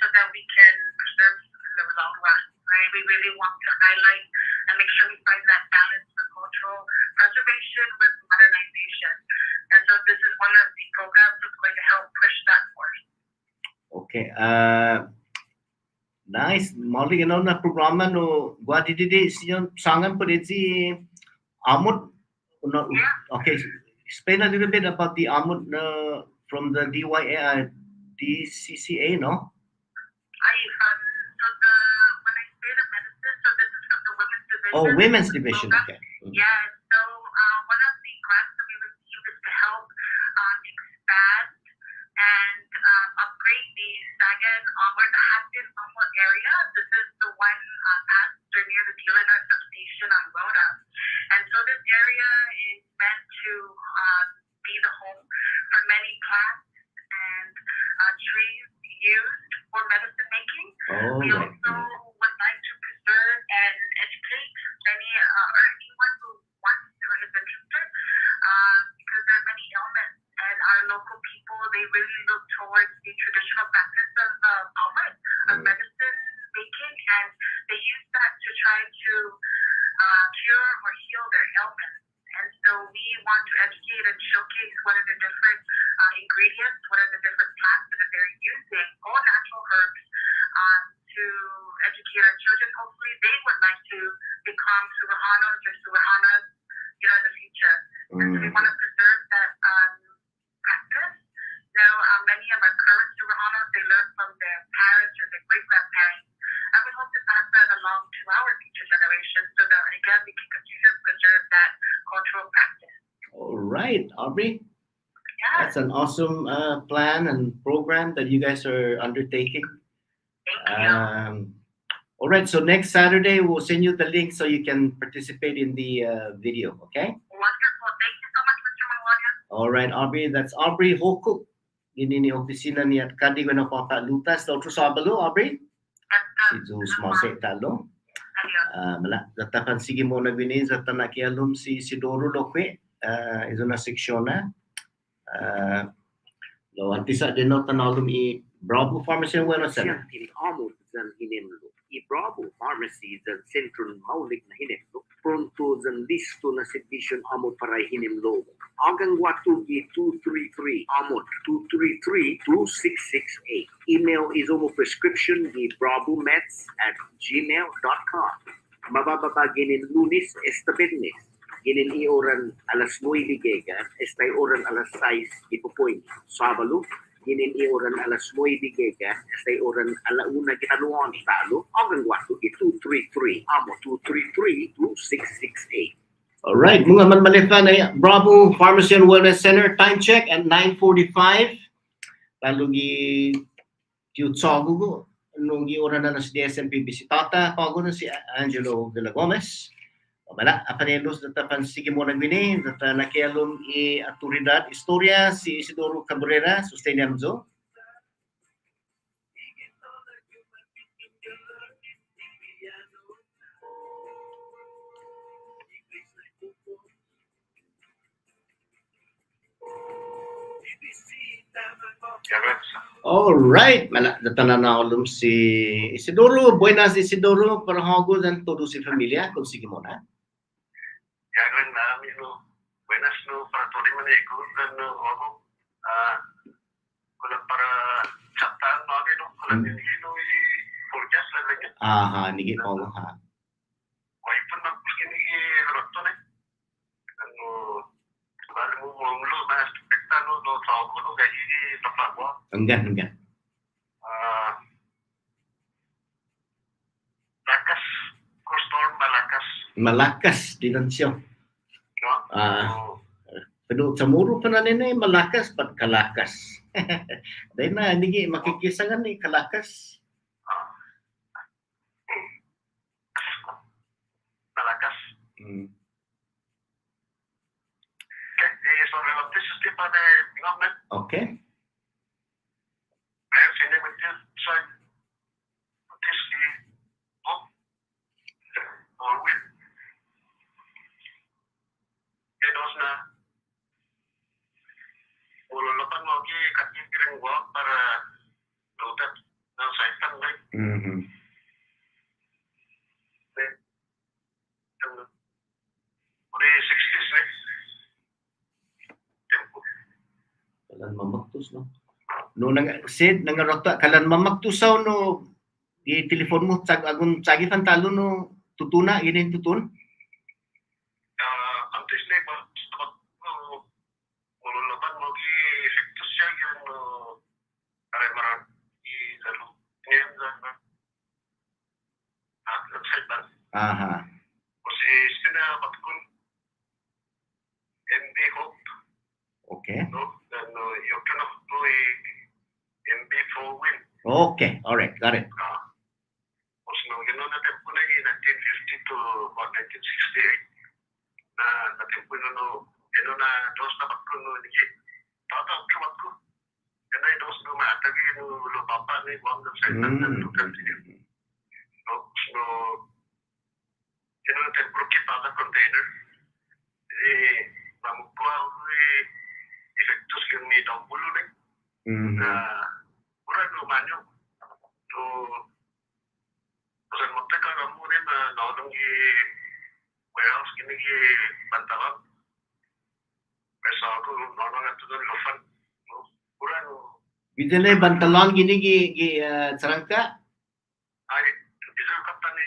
so that we can preserve in the long run. Right? We really want to highlight and make sure we find that balance for cultural preservation with modernization. And so this is one of the programs that's going to help push that forward. Okay. Nice. Molly, na programa no guadididi siyon sangan po diti amut. No, okay. Explain a little bit about the amut from the DCCA, no? When I say the medicine, so this is from the women's division. Oh, women's division. Okay. Yeah. So one of the grants that we received is to help expand and upgrade the Sagan or the Hampton Onward area. This is the one after near the Dealer substation on Rhoda. And so this area is meant to be the home for many plants and trees used for medicine making. We also would like to preserve and educate many or anyone who wants or is interested because there are many ailments. And our local people, they really look towards the traditional practice of almond, of medicine making, and they use that to try to cure or heal their ailments. And so we want to educate and showcase what are the different ingredients, what are the different plants that they're using, all natural herbs, to educate our children. Hopefully they would like to become Suwahanos or Suwahanas, in the future. And so we want to preserve that practice. Now, many of our current Suwahanos, they learn from their parents or their great-grandparents. And we hope to pass that along to our future generations so that, again, we can continue to preserve that cultural practice. All right, Aubrey. Yeah. That's an awesome plan and program that you guys are undertaking. Thank you. All right, so next Saturday, we'll send you the link so you can participate in the video, okay? Wonderful. Thank you so much, Mr. Maloney. All right, Aubrey. That's Aubrey Hokuk. Ini ni opisina ni at kadi ko na kota lutas. Tau tu sabalo, Aubrey? Si Zeus Mose talo. Mala, zatakan sige mo na bini, zatana kialum si Sidoro Lokwe. Izo na seksyon na. Lo, antisa din na tanalum i Bravo Pharmacy bueno sana. Siya tini amot zan hinemlo. I Bravo Pharmacy zan Central Maulik na hinemlo. Pronto zan listo na sedisyon amot para hinemlo. Agang watugi 233 amot 233-2668. Email is omo prescription di bravomeds@gmail.com. Mabababagin in Lunis esta business. ginin ioran alas 9 giga, estay oran alas 6 ipupoy. Sabalo, ginin ioran alas 9 giga, estay oran alauna gitaluan talo, agang wato 233, amo 233-2668. Alright, mga manmalita na Bravo Pharmacy and Wellness Center, time check at 9:45. Lalu gi Kiutsogo ko, nung giura na si DSMP bisitata, pago na si Angelo de la Gomez. Wala, apanelos data pansige mo nagbini, data nakialom autoridad, istorya si Isidoro Cabrera, Sustainamzo. Alright, mala datan na ulum si Isidoro. Buenas Isidoro, para hago dan todo si familia, konsige mo na. Yagan namin no. Buenas no para todo man eko dan no ako. Kulang para chaptaan namin no. Kulang hindi no forecast lang niya. Aha, nigi ko ha. Kaya pun magpuskin ni Roto na. Ano bali mo mulo na spektano do tawag ko gaji tapagwa. Enggan. Lakas storm Malakas din siya. no. Pero sa muro pa na nila malakas pat kalakas. Dahil na nigi makikisangan ni kalakas. Malakas. Hmm. Okay, so electricity pa na government. Okay. Kaya sinimutin sa electricity or will. Edos na ululapan mo ki kakikiring walk para lutat ng saitan na uli 60s na tempo. Kalan mamaktus no. No Sid nangarota kalan mamaktusaw no di telepon mo tag agun tsagi talo no tutuna gini tutun. Antes na ba ululapan mo ki efektos siya yung karemaran i lalo ngayon na saitan. Aha. Kasi sinabat ko MB Hope. Okay. No, dan yung kanok to MB4 win. Okay. All right. Got it. Tapos nung gano'n na tempo na 1950 to 1968 na tempo na gano'n na dos na ko nigi tata kamat ko ganay dos no maatagi no lupapa ni buang sa na lukan din. Tapos no gano'n na tempo kita container mamukwa efektos yung may daw pulo na kurang lumanyo so kasi magtaka na muna na naunang warehouse gini bantalan kaysa ako naunang ito ng lufan kurang Bidele bantalan gini sarangka. ay deserve kapta ni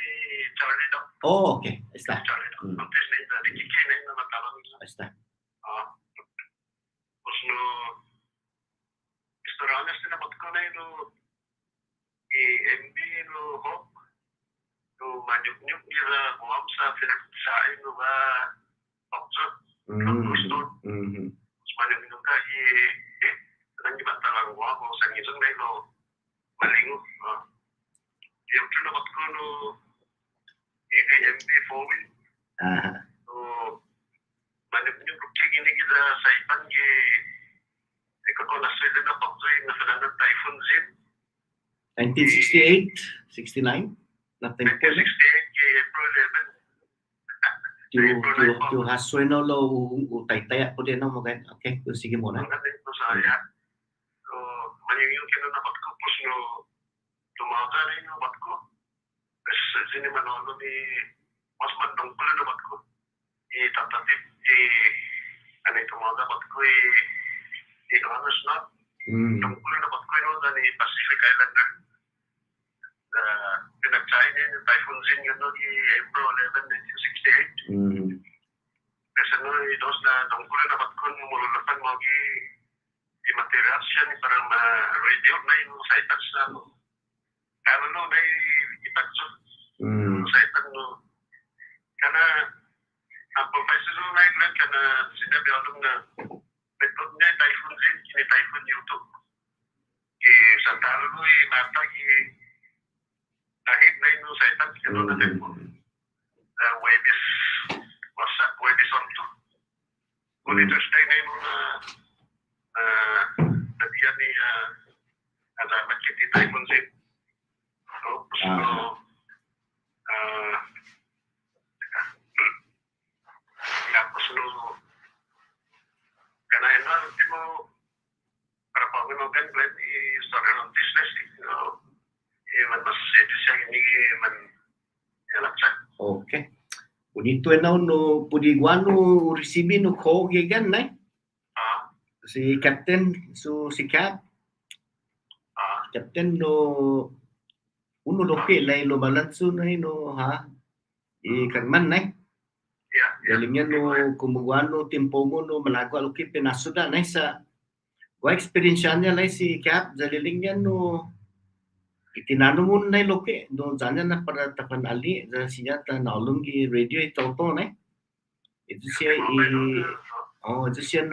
Charlie daw. Oh, okay. Está. Charlie daw kapis na ito dikiki na ito matalang Está. Tapos no restauranas na nabat ko na yung MB no Hope no manyuk-nyuk nila buwam sa pinagsain no ba pagso ng gusto tapos manyuk-nyuk ka nang ibantalang buwam o sa ngitong na ilo malingo yung nabat ko no MB 4-wheel so manyuk-nyuk gini kita sa ipan ikaw na sila na pagsoy na sila ng Typhoon Zin 1968, 69. Nothing. 1968 April 11 Tu hasoy no lo utay-taya po din no mo kan. Okay, sige mo na. ang galing ko sa ya so maniyong kinanabat ko po no tumaga na yung nabat ko kasi sini manolo ni mas mandong ko na nabat ko itatapit ano yung tumaga nabat ko honors na tungkol na nabat ko yun na ni Pacific Islander pinagsahin niya yung Typhoon Zin yun no April 11, 1968 dos na tungkol na matkon mululakan mo di material siya ni para ma-radio na yung sa itas na kano no na itakso sa itas no kana ang professor no na yung kana sinabi along na metod niya typhoon din kini typhoon YouTube sa talo no mata kahit na yung sa itas kano na typhoon Webis WhatsApp Webis on to kung ito stay na yung nabiyan ni alamat kiti typhoon din so tapos no kanayan na ultimo para pag-unogan plan i-story ng business man-masasiti siya hindi man alaksan. Okay. Punito na no pudigwano resibi no ko gigan na si Captain so si Cap Captain no uno loke lai lo balanso na no ha karman na galing yan no kumugwano tempo mo no malagwa loke pinasuda na sa wa experience niya lai si Cap zaliling yan no itinano mo na loke do janya na para tapan ali za siya ta naulong gi radio ito na ito siya ito siya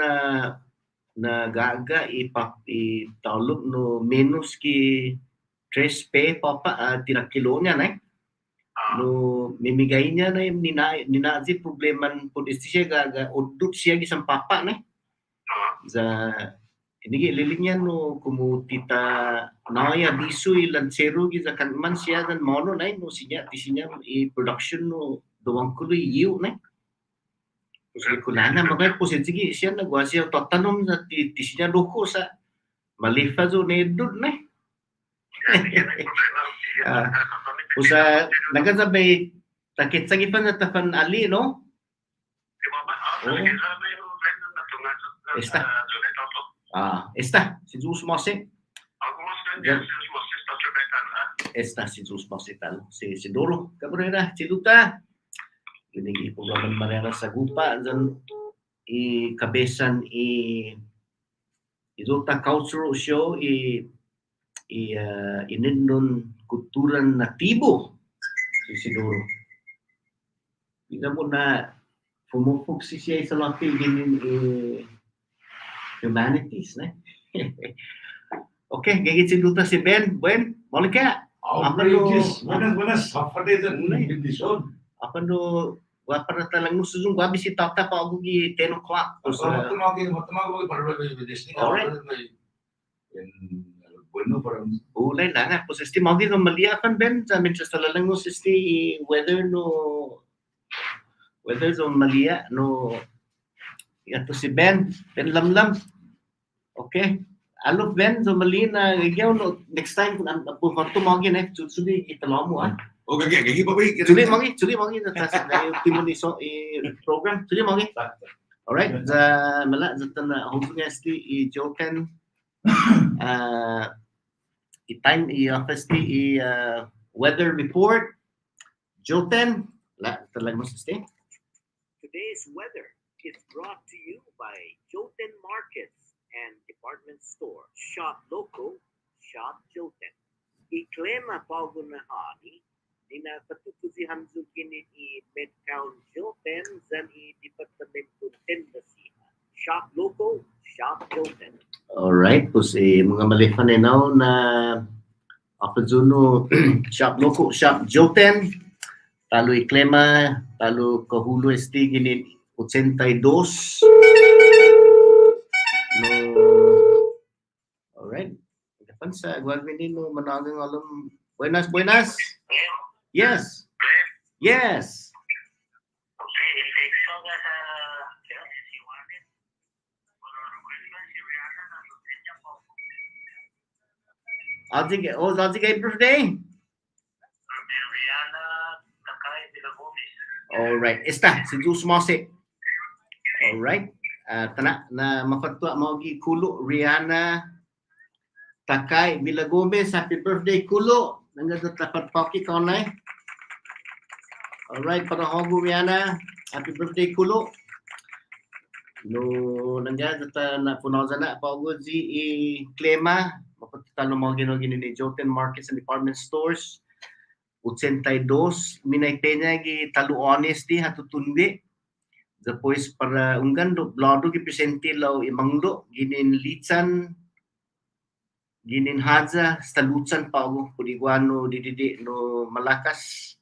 na gaga itawlog no menos ki 3 pe papa tinakilo niya na no mimigay niya na ninazi probleman po siya gaga udut siya gisang papa na za hindi lilingan no kumutita naya bisu lansero giza kanman siya dan mono na no sinya tisinya production no doang kulo yiu na kasi kulana magay positigi siya nagwa siya tatanong na tisinya loko sa malifa zo nedud na usa nagasabay takit sagipan na tafan ali no Esta, si Zeus Mose. Esta, si Zeus Mose tal. Si Doro, Cabrera, si Luta. Ini programan Marianas Agupa dan kabesan Idota Cultural Show inindon kulturan natibo si Doro. Kita mo na pumupok siya sa lapi ginin humanities, ne? Okay, gigit si Duta si Ben. Ben, boleh kaya? Outrageous. Buenas. Saturday the episode. Apa no, wapa na talang nusuzong wabi si Tata pa ako gi 10 o'clock. Matamagi para Disney. Alright. Bueno para ulay lang nga. Pues esti magi no maliakan Ben. Sa Manchester lang no esti weather so malia no. Ito si Ben Lamlam. Okay. Alo Ben, so mali na igaw no next time kung pupunto mo gin suli italaw mo Okay, pa ba? Suli magi na tas na timo ni so program. Suli magi. All right. Mala zatan na hopefully sti joken time office weather report. Joten la talag mo sti. Today's weather is brought to you by Joten Markets and Department Store. Shop local, shop Joten. Iklema pagunahani nina patutuzihan zugini Medtown Joten zan Departamento Tendasiha. Shop local, shop Joten. Alright, pues mga malifanenaw na apazuno shop local, shop Joten. Talo iklema, talo kahulo esti gini 82. No. Alright. Kapan sa Guadalini no managang alam. Buenas. Yes. Yes. Azig birthday. Alright. Esta, si Zeus Mose. Alright. Tana na mafatwa mo gi kulo Rihanna Takay Villa Gomez, happy birthday kulo. Nandiyan tapat poki ko na. Alright, para hogo Rihanna, happy birthday kulo. No nandiyan na puno na pagod si klema mapatalo mo gini ni Joten Markets and Department Stores 82 minay penya gi talu honesty hatutundi depois para ungando blado gi presente law imangdo ginin litsan ginin hadza stalutsan pago pudiguano dididi no Malakas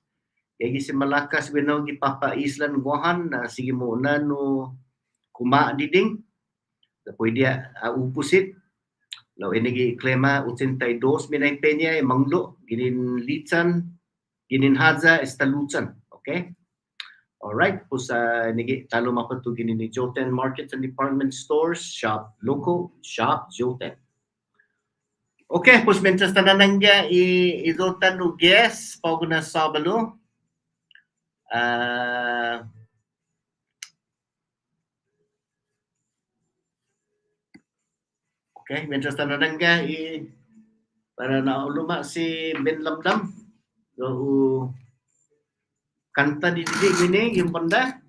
yagi si Malakas benaw gi Papa Islan gohan na sige mo na no kuma diding depois dia upusit law inigi klema 82 minay penya imangdo ginin litsan ginin hadza stalutsan okay. Alright, po sa nigi talo mapatugin ni Joten Markets and Department Stores, shop local, shop Joten. Okay, pues mientras tanan niya idotan no guess pag na sabalo. Okay, mientras tanan niya para na uluma si Ben Lamdam. So kanta di gini yung panda.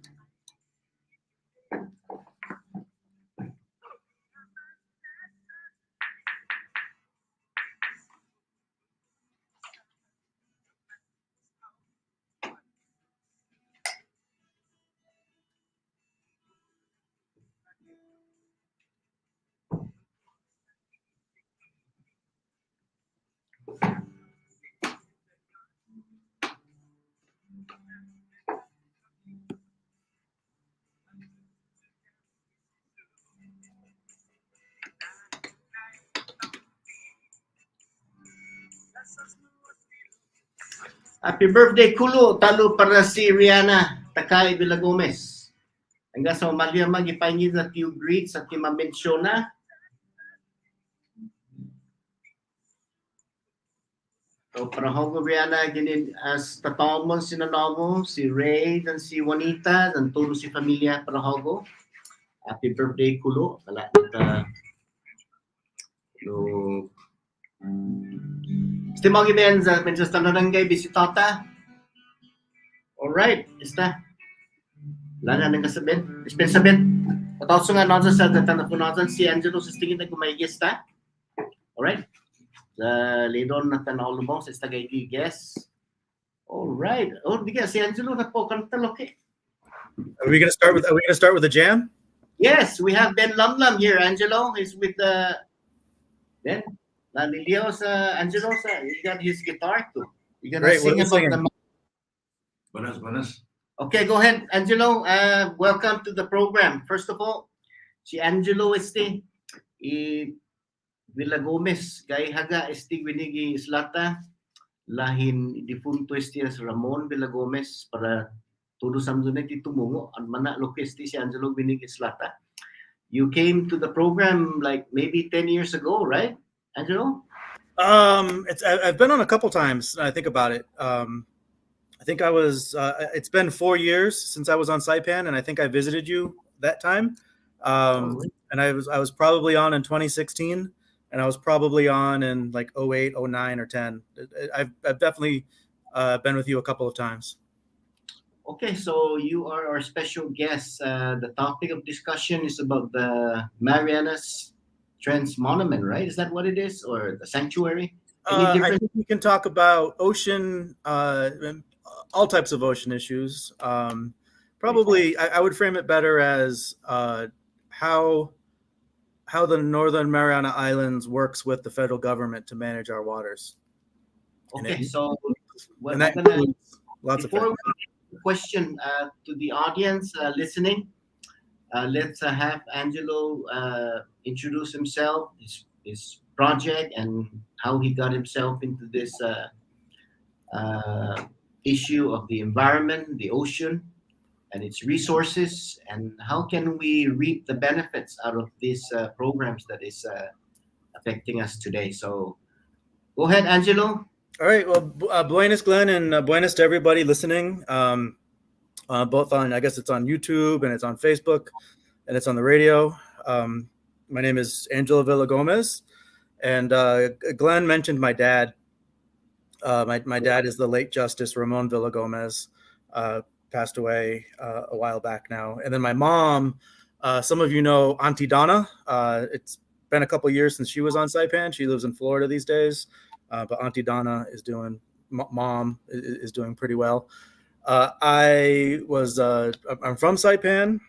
Happy birthday kulo talo para si Mariana Takay Villa Gomez. Hanggang sa umalia magipangit na few greets at ma-mention na. So para hogo Mariana ginin as tatomon sinanomo si Ray dan si Juanita dan todo si familia para hogo. Happy birthday kulo. Wala no Estimado Gimenza, mientras tanong bisitata. Alright, está. Lana nang kasabin. Dispensabin. Patawso nga natin sa datan po natin si Angelo sa tingin na gumayigis ta. Alright. Later on na tanaw lumong sa istagay guess. Alright. Oh, diga si Angelo na po kanta loke. Are we gonna start with the jam? Yes, we have Ben Lamlam here. Angelo is with the Ben. Nalilio sa Angelo sa he got his guitar too. You're gonna sing about the Banas. Okay, go ahead, Angelo. Welcome to the program. First of all, si Angelo Villa Gomez, gay haga winigi islata, lahin difunto as Ramon Villa Gomez para todo samsunet tumungo an mana lokesti si Angelo winigi islata. You came to the program like maybe 10 years ago, right, Angelo? I've been on a couple times. I think about it. I think I was. It's been 4 years since I was on Saipan, and I think I visited you that time. And I was probably on in 2016, and I was probably on in like 08, 09, or 10. I've definitely been with you a couple of times. Okay, so you are our special guest. The topic of discussion is about the Marianas Trans Monument, right? Is that what it is, or the sanctuary? I think we can talk about ocean, all types of ocean issues. Probably, I would frame it better as how the Northern Mariana Islands works with the federal government to manage our waters. Okay, so and that includes lots of before we question to the audience listening, let's have Angelo introduce himself, his project, and how he got himself into this issue of the environment, the ocean, and its resources, and how can we reap the benefits out of these programs that is affecting us today. So go ahead, Angelo. All right. Well, buenas, Glenn, and buenas to everybody listening. Both on, I guess it's on YouTube and it's on Facebook and it's on the radio. My name is Angelo Villa Gomez, and Glenn mentioned my dad. My dad is the late Justice Ramon Villa Gomez, passed away a while back now. And then my mom Some of you know Auntie Donna. It's been a couple years since she was on Saipan. She lives in Florida these days, but Auntie Donna is doing. Mom is doing pretty well. I'm from Saipan.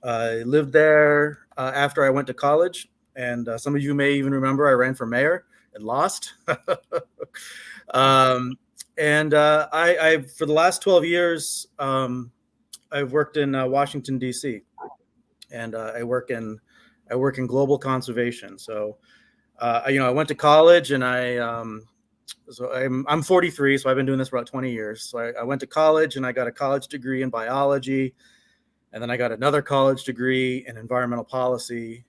I lived there after I went to college, and some of you may even remember I ran for mayor and lost. I for the last 12 years, I've worked in Washington D.C. and I work in global conservation. So, I went to college, and I'm 43, so I've been doing this for about 20 years. So I went to college, and I got a college degree in biology, and then I got another college degree in environmental policy.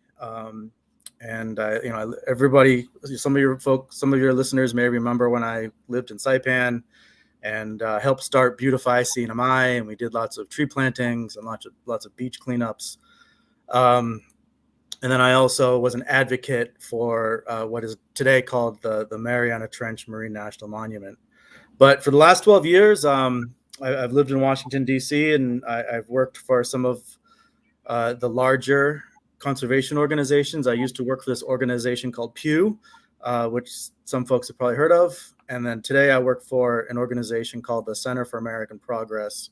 Everybody, some of your listeners may remember when I lived in Saipan and helped start Beautify CNMI, and we did lots of tree plantings and lots of beach cleanups. And then I also was an advocate for what is today called the Mariana Trench Marine National Monument. But for the last 12 years, I've lived in Washington, D.C., and I've worked for some of the larger conservation organizations. I used to work for this organization called Pew, which some folks have probably heard of. And then today I work for an organization called the Center for American Progress.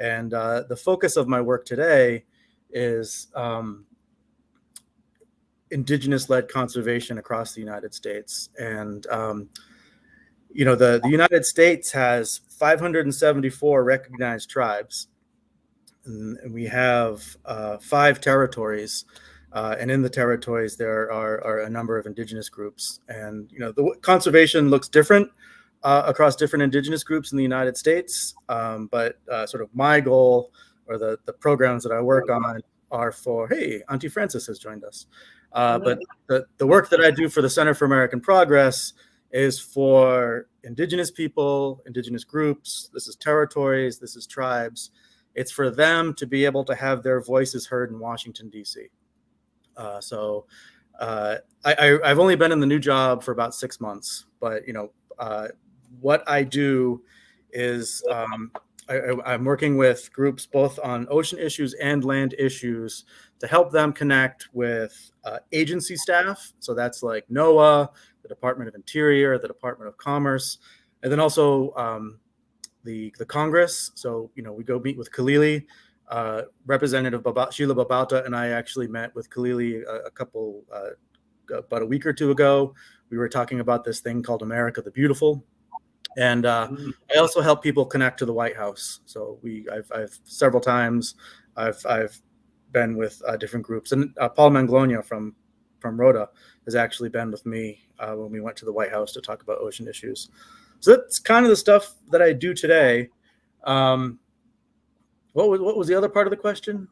And the focus of my work today is indigenous-led conservation across the United States. And, the United States has 574 recognized tribes, and we have 5 territories. And in the territories, there are a number of indigenous groups. And, the conservation looks different across different indigenous groups in the United States. But sort of my goal, or the programs that I work on, are for, hey, Auntie Frances has joined us. But the work that I do for the Center for American Progress is for indigenous people, indigenous groups. This is territories, this is tribes. It's for them to be able to have their voices heard in Washington, D.C. I've only been in the new job for about 6 months, but what I do is I'm working with groups both on ocean issues and land issues to help them connect with agency staff. So that's like NOAA, the Department of Interior, the Department of Commerce, and then also the Congress. So, we go meet with Kalili. Representative Sheila Babauta and I actually met with Kalili about a week or two ago. We were talking about this thing called America the Beautiful. And I also help people connect to the White House. So I've several times I've been with different groups, and Paul Manglona from Rhoda has actually been with me when we went to the White House to talk about ocean issues. So that's kind of the stuff that I do today. What was the other part of the question?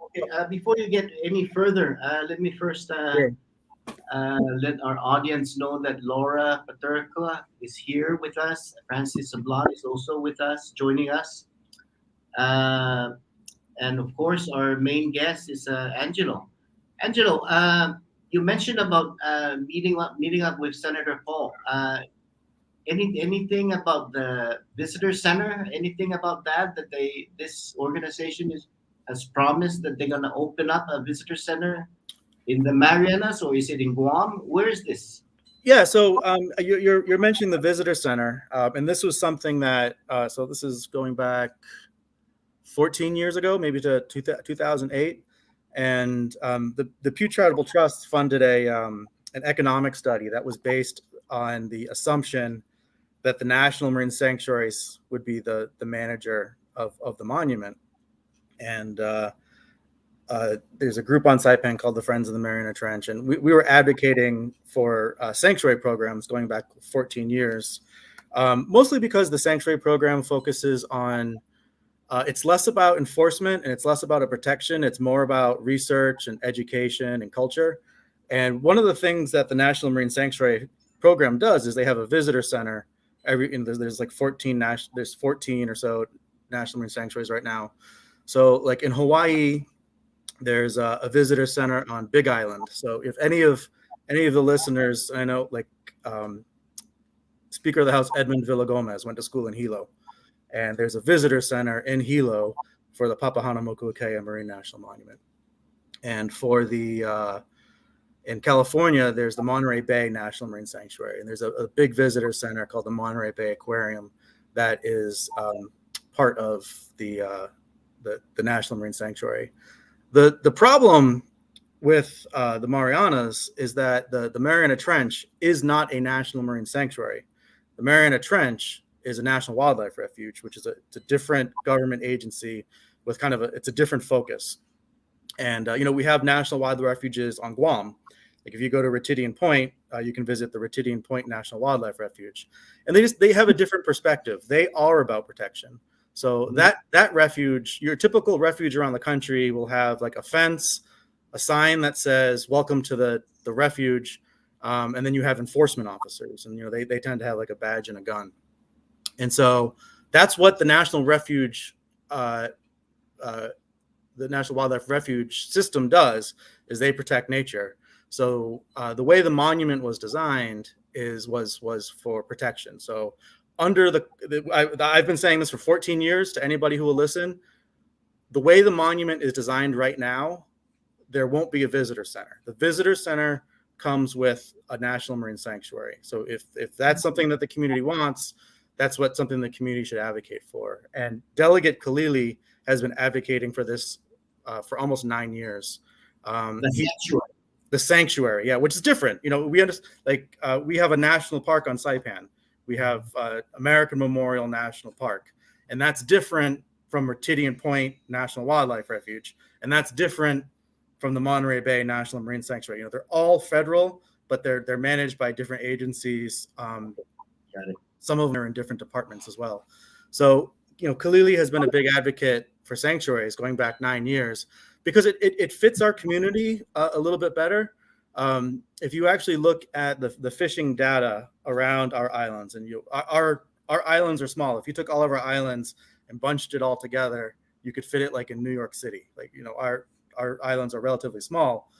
Okay, before you get any further, let me first let our audience know that Laura Paterka is here with us. Francis Sablan is also with us, joining us. And of course, our main guest is Angelo. Angelo, you mentioned about meeting up with Senator Paul. Anything about the visitor center? Anything about that this organization has promised that they're gonna open up a visitor center in the Marianas, or is it in Guam? Where is this? Yeah, so you're mentioning the visitor center, and this was something that so this is going back 14 years ago, maybe to 2008, and the Pew Charitable Trust funded an economic study that was based on the assumption that the National Marine Sanctuaries would be the manager of the monument. And there's a group on Saipan called the Friends of the Mariana Trench, and we were advocating for sanctuary programs going back 14 years, mostly because the sanctuary program focuses on, it's less about enforcement and it's less about a protection. It's more about research and education and culture. And one of the things that the National Marine Sanctuary program does is they have a visitor center. There's like 14 or so National Marine Sanctuaries right now. So like in Hawaii, there's a visitor center on Big Island. So if any of the listeners, I know like Speaker of the House Edmund Villagomez went to school in Hilo, and there's a visitor center in Hilo for the Papahanaumokuakea Marine National Monument. And for the in California, there's the Monterey Bay National Marine Sanctuary, and there's a big visitor center called the Monterey Bay Aquarium that is part of the National Marine Sanctuary. The problem with the Marianas is that the Mariana Trench is not a National Marine Sanctuary. The Mariana Trench is a National Wildlife Refuge, which is it's a different government agency with kind of it's a different focus. And we have National Wildlife Refuges on Guam. Like if you go to Retidian Point, you can visit the Retidian Point National Wildlife Refuge, and they have a different perspective. They are about protection. So that refuge, your typical refuge around the country, will have like a fence, a sign that says "Welcome to the refuge," and then you have enforcement officers, and they tend to have like a badge and a gun. And so that's what the National Refuge, the National Wildlife Refuge system does, is they protect nature. So the way the monument was designed was for protection. So under I've been saying this for 14 years to anybody who will listen. The way the monument is designed right now, there won't be a visitor center. The visitor center comes with a National Marine Sanctuary. So if that's something that the community wants, that's something the community should advocate for. And Delegate Khalili has been advocating for this for almost 9 years. The sanctuary, yeah, which is different. We understand, we have a national park on Saipan. We have American Memorial National Park, and that's different from Retidian Point National Wildlife Refuge, and that's different from the Monterey Bay National Marine Sanctuary. They're all federal, but they're managed by different agencies. Some of them are in different departments as well. So, Khalili has been a big advocate for sanctuaries going back 9 years because it fits our community a little bit better. If you actually look at the fishing data around our islands, and our islands are small. If you took all of our islands and bunched it all together, you could fit it like in New York City. Our islands are relatively small,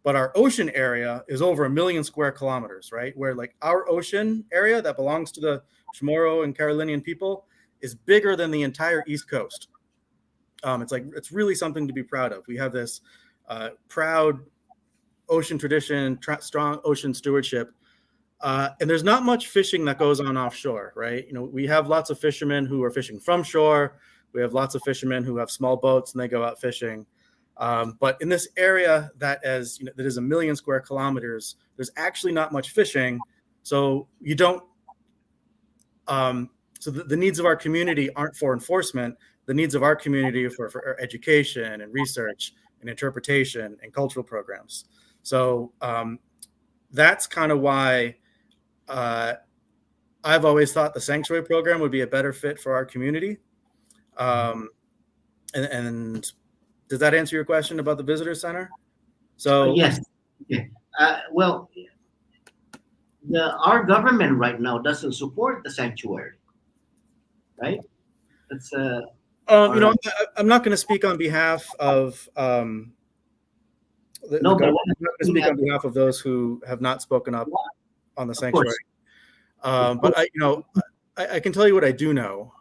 but our ocean area is over 1 million square kilometers, right? Where our ocean area that belongs to the Chamorro and Carolinian people is bigger than the entire East Coast. It's really something to be proud of. We have this proud ocean tradition, strong ocean stewardship, and there's not much fishing that goes on offshore, right? We have lots of fishermen who are fishing from shore. We have lots of fishermen who have small boats and they go out fishing. But in this area that is 1 million square kilometers, there's actually not much fishing. So you don't. So the needs of our community aren't for enforcement. The needs of our community are for education and research and interpretation and cultural programs. So that's kind of why I've always thought the sanctuary program would be a better fit for our community. And does that answer your question about the visitor center? So yes. Yeah. Well, our government right now doesn't support the sanctuary, right? That's I'm not going to speak on behalf of I'm not going to speak on behalf of those who have not spoken up on the sanctuary. But I can tell you what I do know.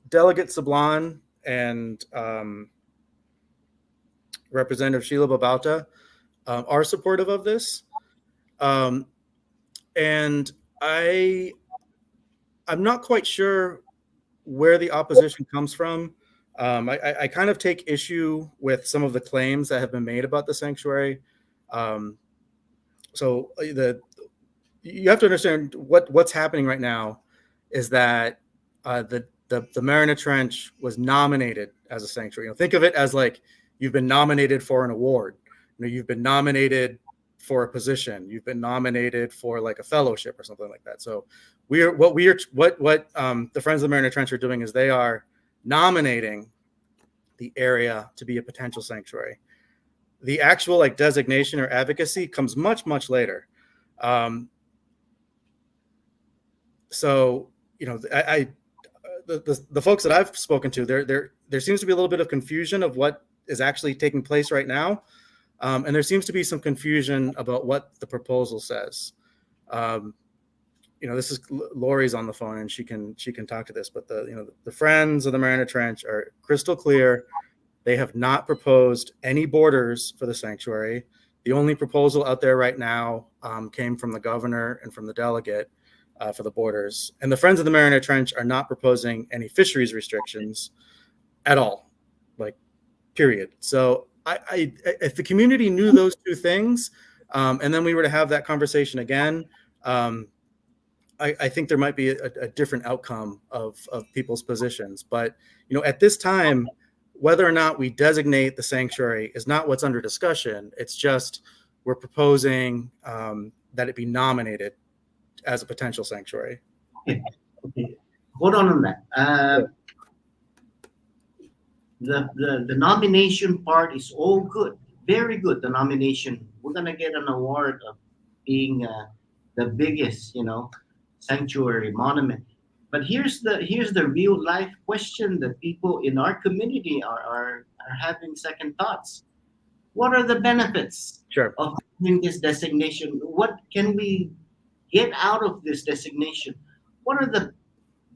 Delegate Sablan and Representative Sheila Babauta are supportive of this, and I'm not quite sure where the opposition comes from. I kind of take issue with some of the claims that have been made about the sanctuary. So you have to understand what's happening right now is that the Mariana Trench was nominated as a sanctuary. Think of it as like you've been nominated for an award. You've been nominated for a position. You've been nominated for like a fellowship or something like that. So what the Friends of the Mariana Trench are doing is they are nominating the area to be a potential sanctuary. The actual designation or advocacy comes much, much later. So the folks that I've spoken to, there seems to be a little bit of confusion of what is actually taking place right now, and there seems to be some confusion about what the proposal says. This is Lori's on the phone, and she can talk to this, but the Friends of the Mariana Trench are crystal clear They have not proposed any borders for the sanctuary. The only proposal out there right now came from the governor and from the delegate for the borders. And the Friends of the Mariana Trench are not proposing any fisheries restrictions at all, like, period. So if the community knew those two things, and then we were to have that conversation again, I think there might be a different outcome of people's positions. But, you know, at this time, whether or not we designate the sanctuary is not what's under discussion. It's just we're proposing that it be nominated as a potential sanctuary. Okay. Hold on that. The nomination part is all good, very good. The nomination, we're gonna get an award of being the biggest, you know, sanctuary monument. But here's the real life question that people in our community are having second thoughts. What are the benefits of having this designation? What can we get out of this designation? What are the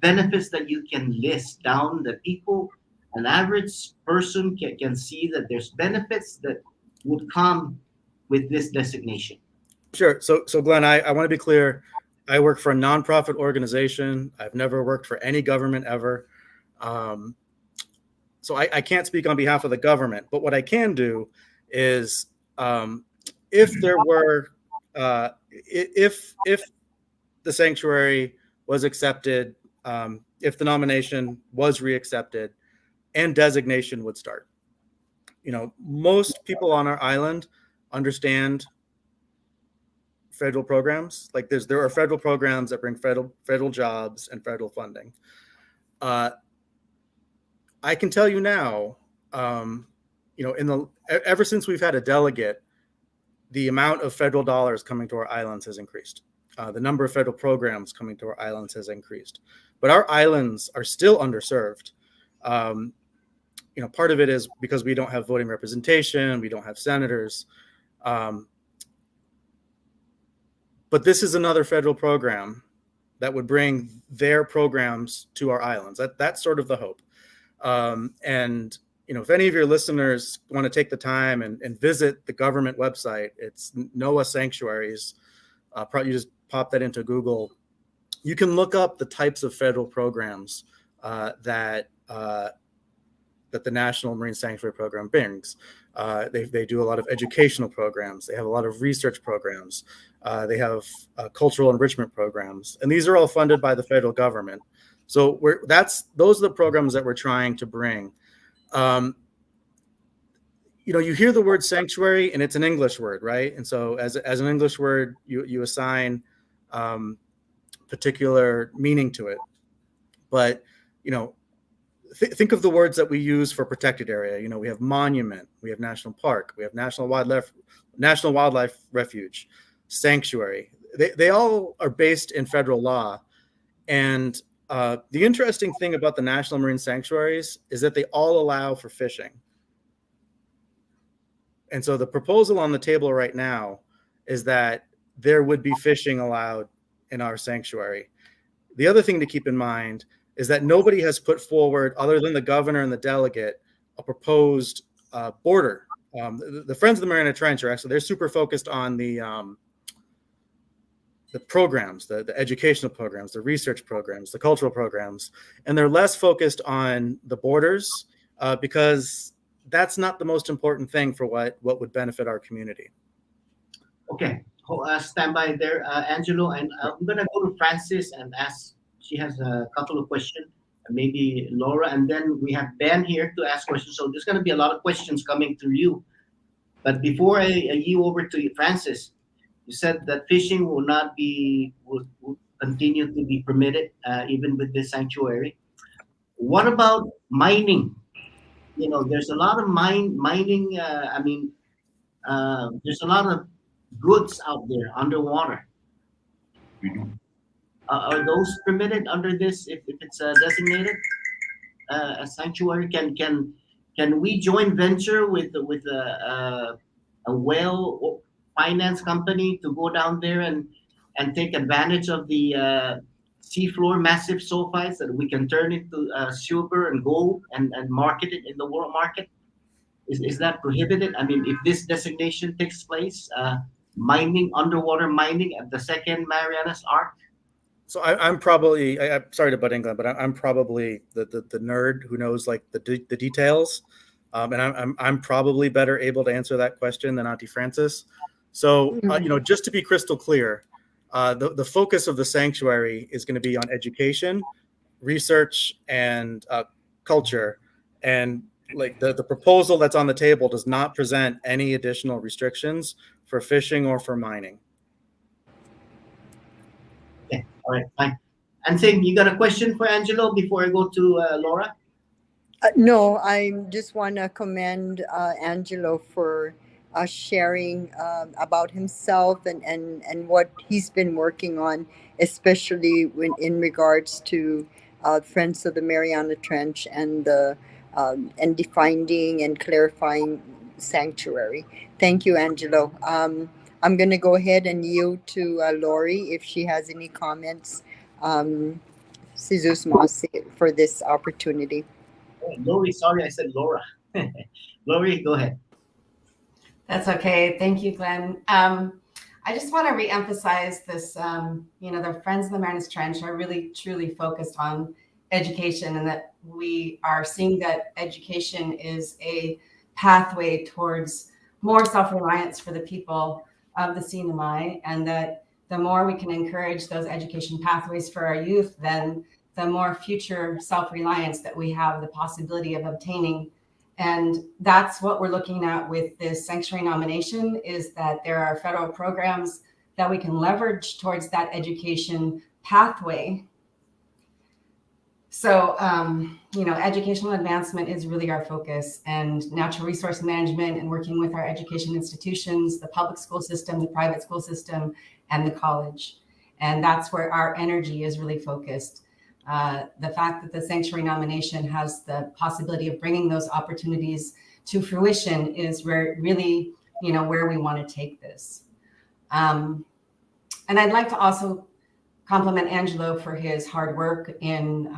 benefits that you can list down that people, an average person can see that there's benefits that would come with this designation? Sure. So Glenn, I want to be clear. I work for a nonprofit organization. I've never worked for any government ever. So I can't speak on behalf of the government, but what I can do is if there were, if the sanctuary was accepted, if the nomination was reaccepted, and designation would start. You know, most people on our island understand federal programs. Like there are federal programs that bring federal jobs and federal funding. I can tell you now, you know, ever since we've had a delegate, the amount of federal dollars coming to our islands has increased. The number of federal programs coming to our islands has increased, but our islands are still underserved. You know, part of it is because we don't have voting representation, we don't have senators. But this is another federal program that would bring their programs to our islands. That's sort of the hope. And, you know, if any of your listeners want to take the time and visit the government website, it's NOAA Sanctuaries. You just pop that into Google. You can look up the types of federal programs that the National Marine Sanctuary Program brings. They do a lot of educational programs. They have a lot of research programs. They have cultural enrichment programs, and these are all funded by the federal government. So those are the programs that we're trying to bring. You know, you hear the word sanctuary, and it's an English word, right? And so as an English word, you assign particular meaning to it. But, you know, think of the words that we use for protected area. You know, we have monument, we have national park, we have national wildlife refuge, sanctuary. They all are based in federal law. And the interesting thing about the national marine sanctuaries is that they all allow for fishing. And so the proposal on the table right now is that there would be fishing allowed in our sanctuary. The other thing to keep in mind is that nobody has put forward, other than the governor and the delegate, a proposed border. The Friends of the Mariana Trench they're super focused on the programs, the educational programs, the research programs, the cultural programs, and they're less focused on the borders because that's not the most important thing for what would benefit our community. Okay, stand by there, Angelo, and I'm gonna go to Francis and ask. She has a couple of questions, maybe Laura, and then we have Ben here to ask questions. So there's going to be a lot of questions coming through you. But before I yield over to you, Francis, you said that fishing will continue to be permitted even with this sanctuary. What about mining? You know, there's a lot of mining. There's a lot of goods out there underwater. Are those permitted under this if it's designated a sanctuary? Can we join venture with a whale finance company to go down there and take advantage of the seafloor massive sulfides that we can turn into silver and gold and market it in the world market? Is that prohibited? I mean, if this designation takes place, mining, underwater mining at the second Marianas Arc? So I'm probably, I'm sorry to butt in, Glenn, but I'm probably the nerd who knows like the details, and I'm probably better able to answer that question than Auntie Francis. So you know, just to be crystal clear, the focus of the sanctuary is going to be on education, research, and culture, and like the proposal that's on the table does not present any additional restrictions for fishing or for mining. Okay, all right, fine. And Singh, you got a question for Angelo before I go to Laura? No, I just want to commend Angelo for sharing about himself and what he's been working on, especially when in regards to Friends of the Mariana Trench and the and defining and clarifying sanctuary. Thank you, Angelo. I'm going to go ahead and yield to Lori if she has any comments. Jesus Mosse for this opportunity. Oh, Lori, sorry, I said Laura. Lori, go ahead. That's okay. Thank you, Glenn. I just want to reemphasize this, you know, the Friends of the Marianas Trench are really, truly focused on education, and that we are seeing that education is a pathway towards more self-reliance for the people of the CNMI, and that the more we can encourage those education pathways for our youth, then the more future self-reliance that we have the possibility of obtaining. And that's what we're looking at with this sanctuary nomination, is that there are federal programs that we can leverage towards that education pathway. So, you know, educational advancement is really our focus, and natural resource management and working with our education institutions, the public school system, the private school system, and the college. And that's where our energy is really focused. The fact that the sanctuary nomination has the possibility of bringing those opportunities to fruition is where really, you know, where we want to take this. And I'd like to also compliment Angelo for his hard work in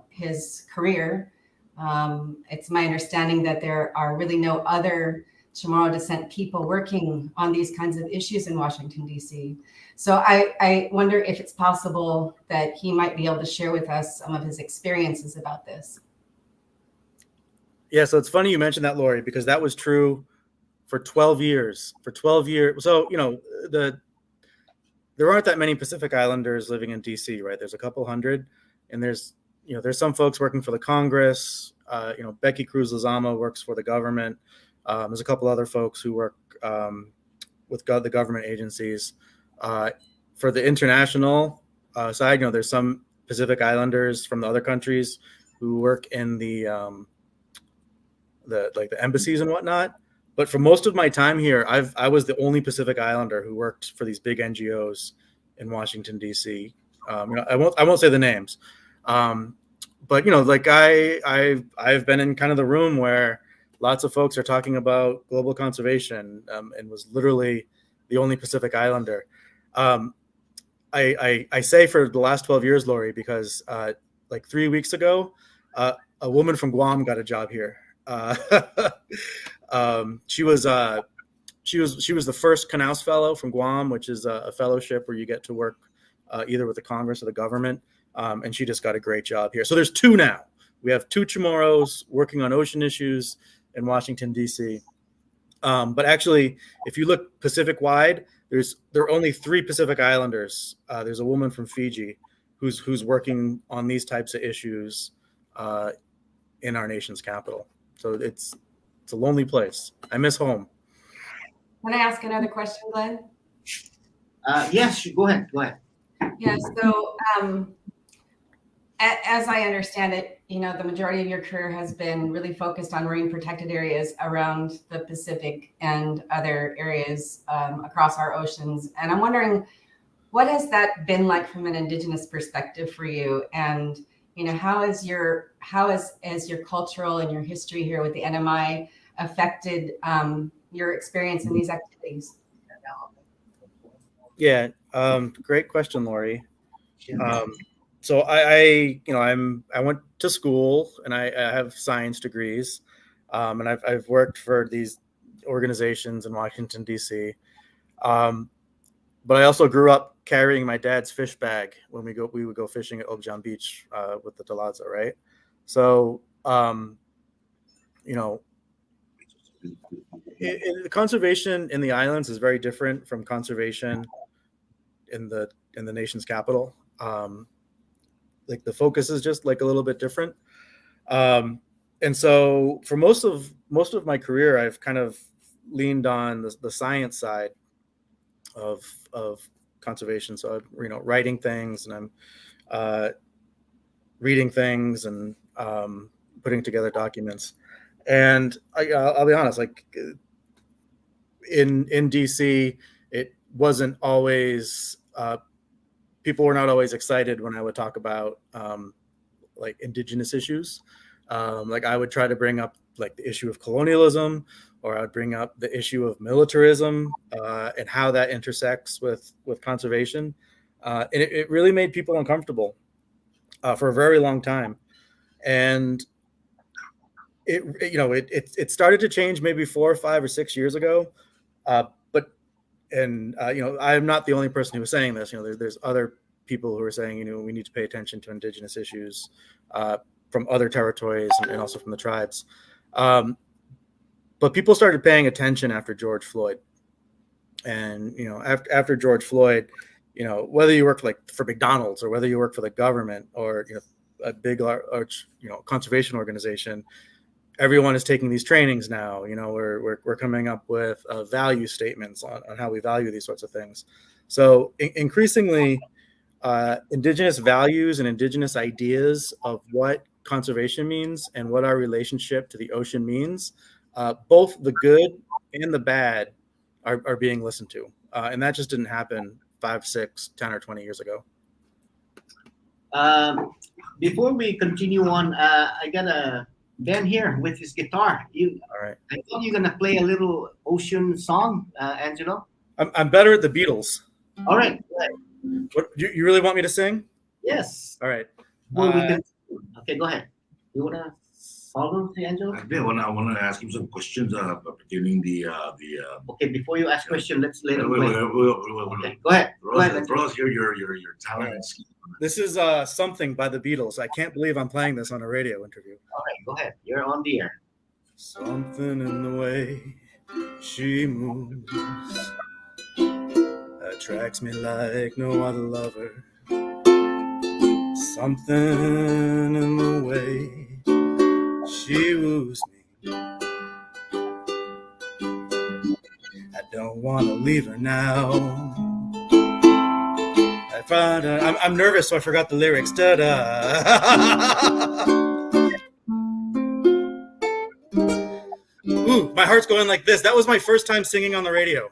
his career. It's my understanding that there are really no other Chamorro descent people working on these kinds of issues in Washington, D.C. So I wonder if it's possible that he might be able to share with us some of his experiences about this. Yeah, so it's funny you mentioned that, Lori, because that was true for 12 years. For 12 years. So, you know, there aren't that many Pacific Islanders living in DC, right? There's a couple hundred, and there's some folks working for the Congress. You know, Becky Cruz Lozama works for the government. There's a couple other folks who work with the government agencies. For the international side, you know, there's some Pacific Islanders from the other countries who work in the embassies and whatnot. But for most of my time here, I was the only Pacific Islander who worked for these big NGOs in Washington, D.C. You know, I won't say the names, but you know, like I've been in kind of the room where lots of folks are talking about global conservation, and was literally the only Pacific Islander. I say for the last 12 years, Lori, because like 3 weeks ago, a woman from Guam got a job here. She was the first Knaus Fellow from Guam, which is a fellowship where you get to work either with the Congress or the government, and she just got a great job here. So there's two now. We have two Chamorros working on ocean issues in Washington, D.C. But actually, if you look Pacific-wide, there are only 3 Pacific Islanders. There's a woman from Fiji who's working on these types of issues in our nation's capital. So it's a lonely place. I miss home. Can I ask another question, Glenn? Yes, go ahead. Yeah, so as I understand it, you know, the majority of your career has been really focused on marine protected areas around the Pacific and other areas across our oceans. And I'm wondering, what has that been like from an Indigenous perspective for you? And, you know, how has your cultural and your history here with the NMI affected your experience in these activities? Yeah, great question, Lori. So I went to school and I have science degrees, And I've worked for these organizations in Washington, D.C. But I also grew up carrying my dad's fish bag when we would go fishing at Ogjan Beach with the Talaza, right? So, conservation in the islands is very different from conservation in the nation's capital. Like the focus is just like a little bit different. And so for most of my career, I've kind of leaned on the science side of conservation. So I'm, writing things, and I'm reading things, and putting together documents. And I'll be honest, like in DC, it wasn't always, people were not always excited when I would talk about like indigenous issues. Like I would try to bring up like the issue of colonialism, or I would bring up the issue of militarism and how that intersects with conservation. And it really made people uncomfortable for a very long time. And it started to change maybe 4 or 5 or 6 years ago. I'm not the only person who was saying this. There's other people who are saying, we need to pay attention to indigenous issues from other territories and also from the tribes. But people started paying attention after George Floyd. And, after George Floyd, whether you work for McDonald's or whether you work for the government or, a big, large, conservation organization, everyone is taking these trainings now. We're coming up with value statements on how we value these sorts of things. So increasingly, indigenous values and indigenous ideas of what conservation means and what our relationship to the ocean means, both the good and the bad are being listened to. And that just didn't happen 5, 6, 10, or 20 years ago. Before we continue on, I got Ben here with his guitar. All right. I thought you're gonna play a little ocean song, Angelo. I'm better at the Beatles. All right. What, you really want me to sing? Yes. All right. Well, okay, go ahead. You wanna follow the Angelo? I wanna ask him some questions pertaining the. Okay, before you ask question, let's let him play. Okay, go ahead. Throw us your talent. This is Something by the Beatles. I can't believe I'm playing this on a radio interview. All right, go ahead. You're on the air. Something in the way she moves attracts me like no other lover. Something in the way she woos me. I don't want to leave her now. I'm nervous, so I forgot the lyrics. Da-da. Ooh, my heart's going like this. That was my first time singing on the radio.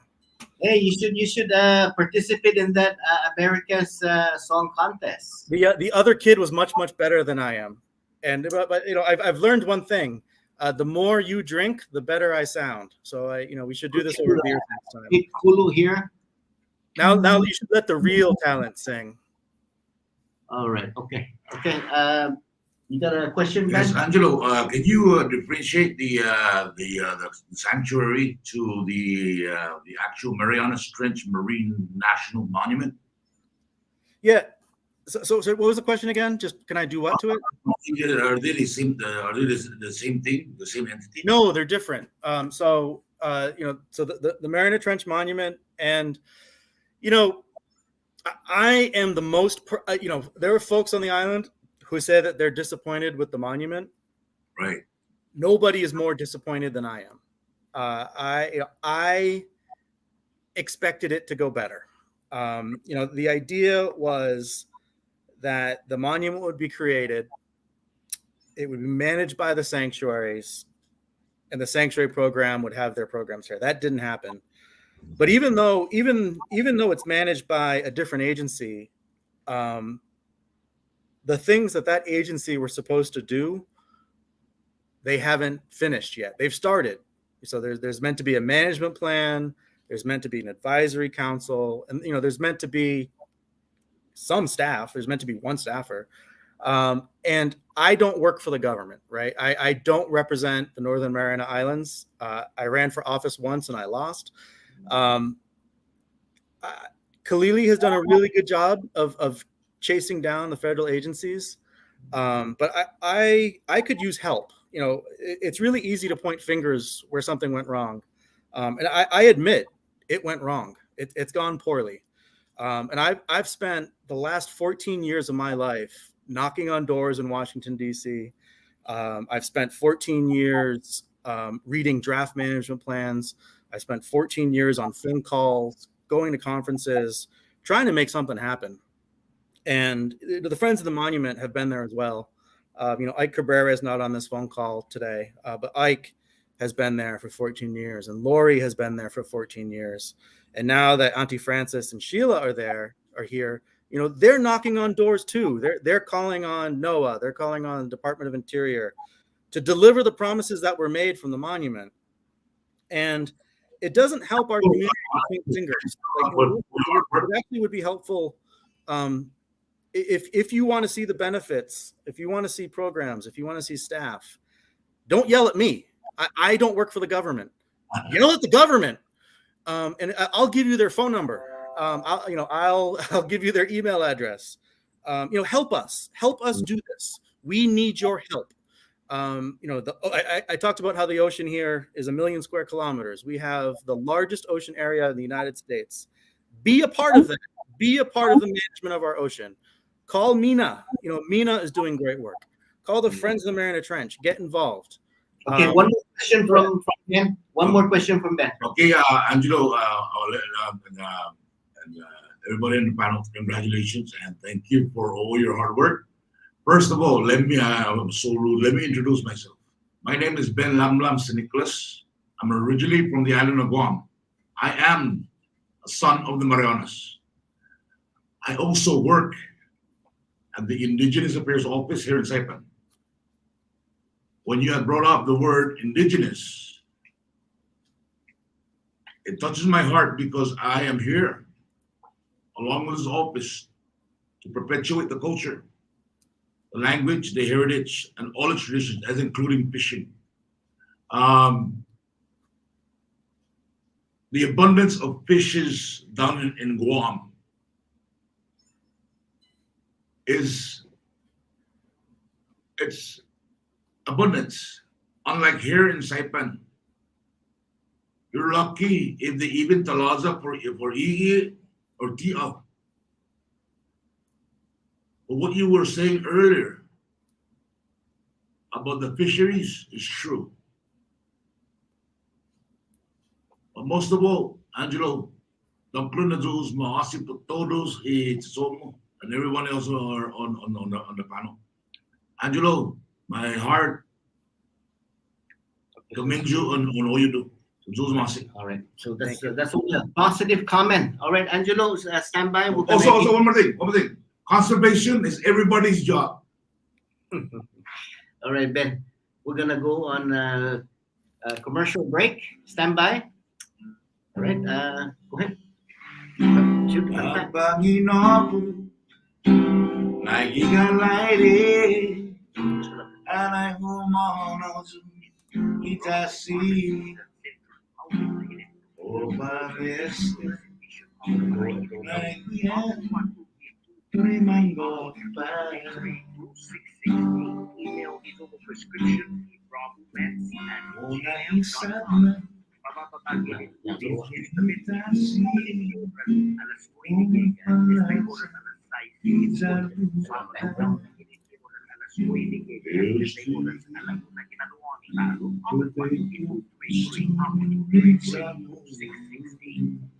Hey, you should participate in that America's Song Contest. The other kid was much better than I am, and but I've learned one thing: the more you drink, the better I sound. So we should do this over beer next time. Big Kulu here. Now you should let the real talent sing. All right. Okay. You got a question, Ben? Yes, Angelo. Can you differentiate the sanctuary to the actual Marianas Trench Marine National Monument? Yeah. So what was the question again? Just can I do what to it? Are they the same? Are they the same thing? The same entity? No, they're different. So the Mariana Trench Monument, and I am the most. There are folks on the island who say that they're disappointed with the monument. Right. Nobody is more disappointed than I am. I expected it to go better. The idea was that the monument would be created, it would be managed by the sanctuaries, and the sanctuary program would have their programs here. That didn't happen. But even though it's managed by a different agency, the things that agency were supposed to do, they haven't finished yet. They've started. So there's meant to be a management plan. There's meant to be an advisory council, and there's meant to be some staff. There's meant to be one staffer, And I don't work for the government, right? I don't represent the Northern Mariana Islands. I ran for office once and I lost. Kalili has done a really good job of chasing down the federal agencies. But I could use help. You know, it's really easy to point fingers where something went wrong. And I admit it went wrong. It's gone poorly. And I've spent the last 14 years of my life knocking on doors in Washington, D.C. I've spent 14 years reading draft management plans. I spent 14 years on phone calls, going to conferences, trying to make something happen. And the Friends of the Monument have been there as well. You know, Ike Cabrera is not on this phone call today, but Ike has been there for 14 years, and Lori has been there for 14 years. And now that Auntie Frances and Sheila are here, you know, they're knocking on doors too. They're calling on NOAA, they're calling on the Department of Interior to deliver the promises that were made from the monument. And it doesn't help our community to point fingers. Like, it actually would be helpful if you want to see the benefits, if you want to see programs, if you want to see staff, don't yell at me. I don't work for the government. Yell at the government, and I'll give you their phone number. I'll give you their email address. You know, help us do this. We need your help. You know, I talked about how the ocean here is 1 million square kilometers. We have the largest ocean area in the United States. Be a part of that. Be a part of the management of our ocean. Call Mina. You know, Mina is doing great work. Call the Friends of the Mariana Trench. Get involved. Okay, one more question from Ben. One more question from Ben. Okay, Angelo, and everybody in the panel, congratulations and thank you for all your hard work. First of all, I'm so rude. Let me introduce myself. My name is Ben Lamlam Nicholas. I'm originally from the island of Guam. I am a son of the Marianas. I also work at the Indigenous Affairs Office here in Saipan. When you had brought up the word indigenous, it touches my heart because I am here, along with this office, to perpetuate the culture, the language, the heritage, and all its traditions, as including fishing. The abundance of fishes down in Guam it's abundance. Unlike here in Saipan, you're lucky if they even talaza for i'i or ti'aw. But what you were saying earlier about the fisheries is true. But most of all, Angelo, Dumpling na Diyos, maasip to todos, and everyone else are on the panel. Angelo, my heart commends you on all you do. All right, so that's only a positive comment. All right, Angelo, stand by. Also, one more thing. Conservation is everybody's job. All right, Ben, we're gonna go on a commercial break. Stand by. All right, go ahead. Shoot. Email is over prescription,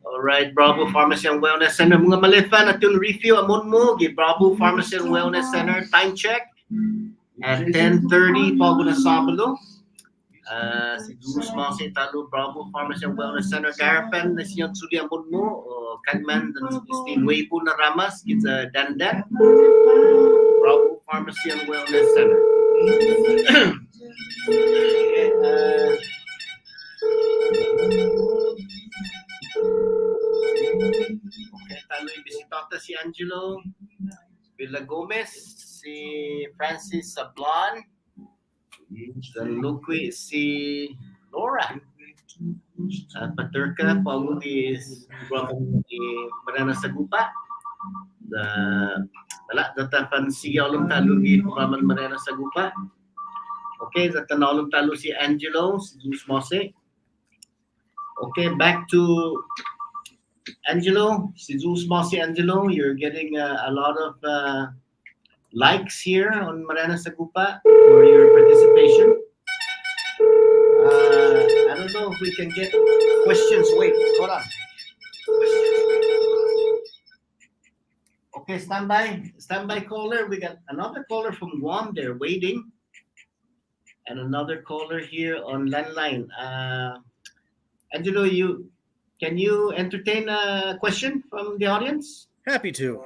All right, Bravo Pharmacy and Wellness Center. Mga malifan at yung review amon mo, Bravo Pharmacy and Wellness Center. Time check at 10:30 Pago na Sabado. Si Dulce Masi Talo, Bravo Pharmacy and Wellness Center. Garapan na siyang suli amon mo. Kanman, Steve Weibo na Ramas, kita Dandan. Bravo Pharmacy and Wellness Center. Okay, talo yung bisitata si Angelo Villa Gomez, si Francis Sablon. Then Luqui si Laura. Paterka Paulo is from the Marianas Agupa. Wala data fancy along talo di Raman Marianas Agupa. Okay, data na along talo si Angelo, si Zeus Mose. Okay, back to Angelo, si Zeus Mose Angelo. You're getting a lot of likes here on Marianas Agupa for your participation. I don't know if we can get questions. Wait, hold on. Okay, standby caller. We got another caller from Guam there waiting, and another caller here on landline. Angelo, can you entertain a question from the audience? Happy to.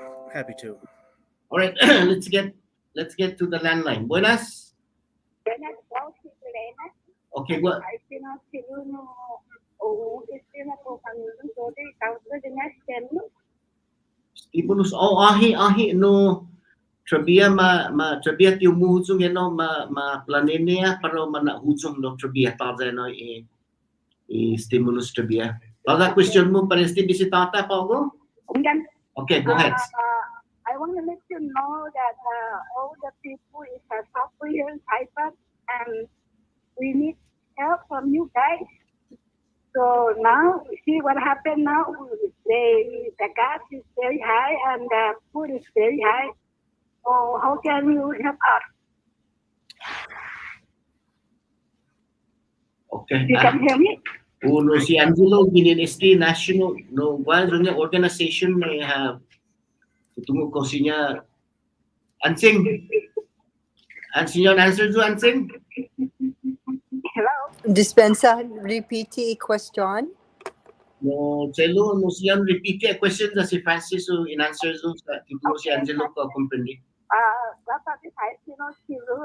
All right, let's get to the landline. Buenas. Okay, what? Stimulus. Oh, ahi no. Trabia trabia ti umuhuzong yano ma planenia para manahuzong no trabia para no stimulus trabia. Baga question mo para sti bisitata Paulo? Okay, go ahead. I want to let you know that all the people is a software iPad and we need help from you guys. So now, see what happened now. The gas is very high and the food is very high. So how can you help us? Okay. You can hear me? No, si Angelo gininesti national no one organization may have tunggu ko sinya Ansing answer to Ansing. Hello. Dispensa, repeat the question. No, Chelo, no siyan repeat a question that si Francis in answer to si Angelo ko comprendi. Dapat sino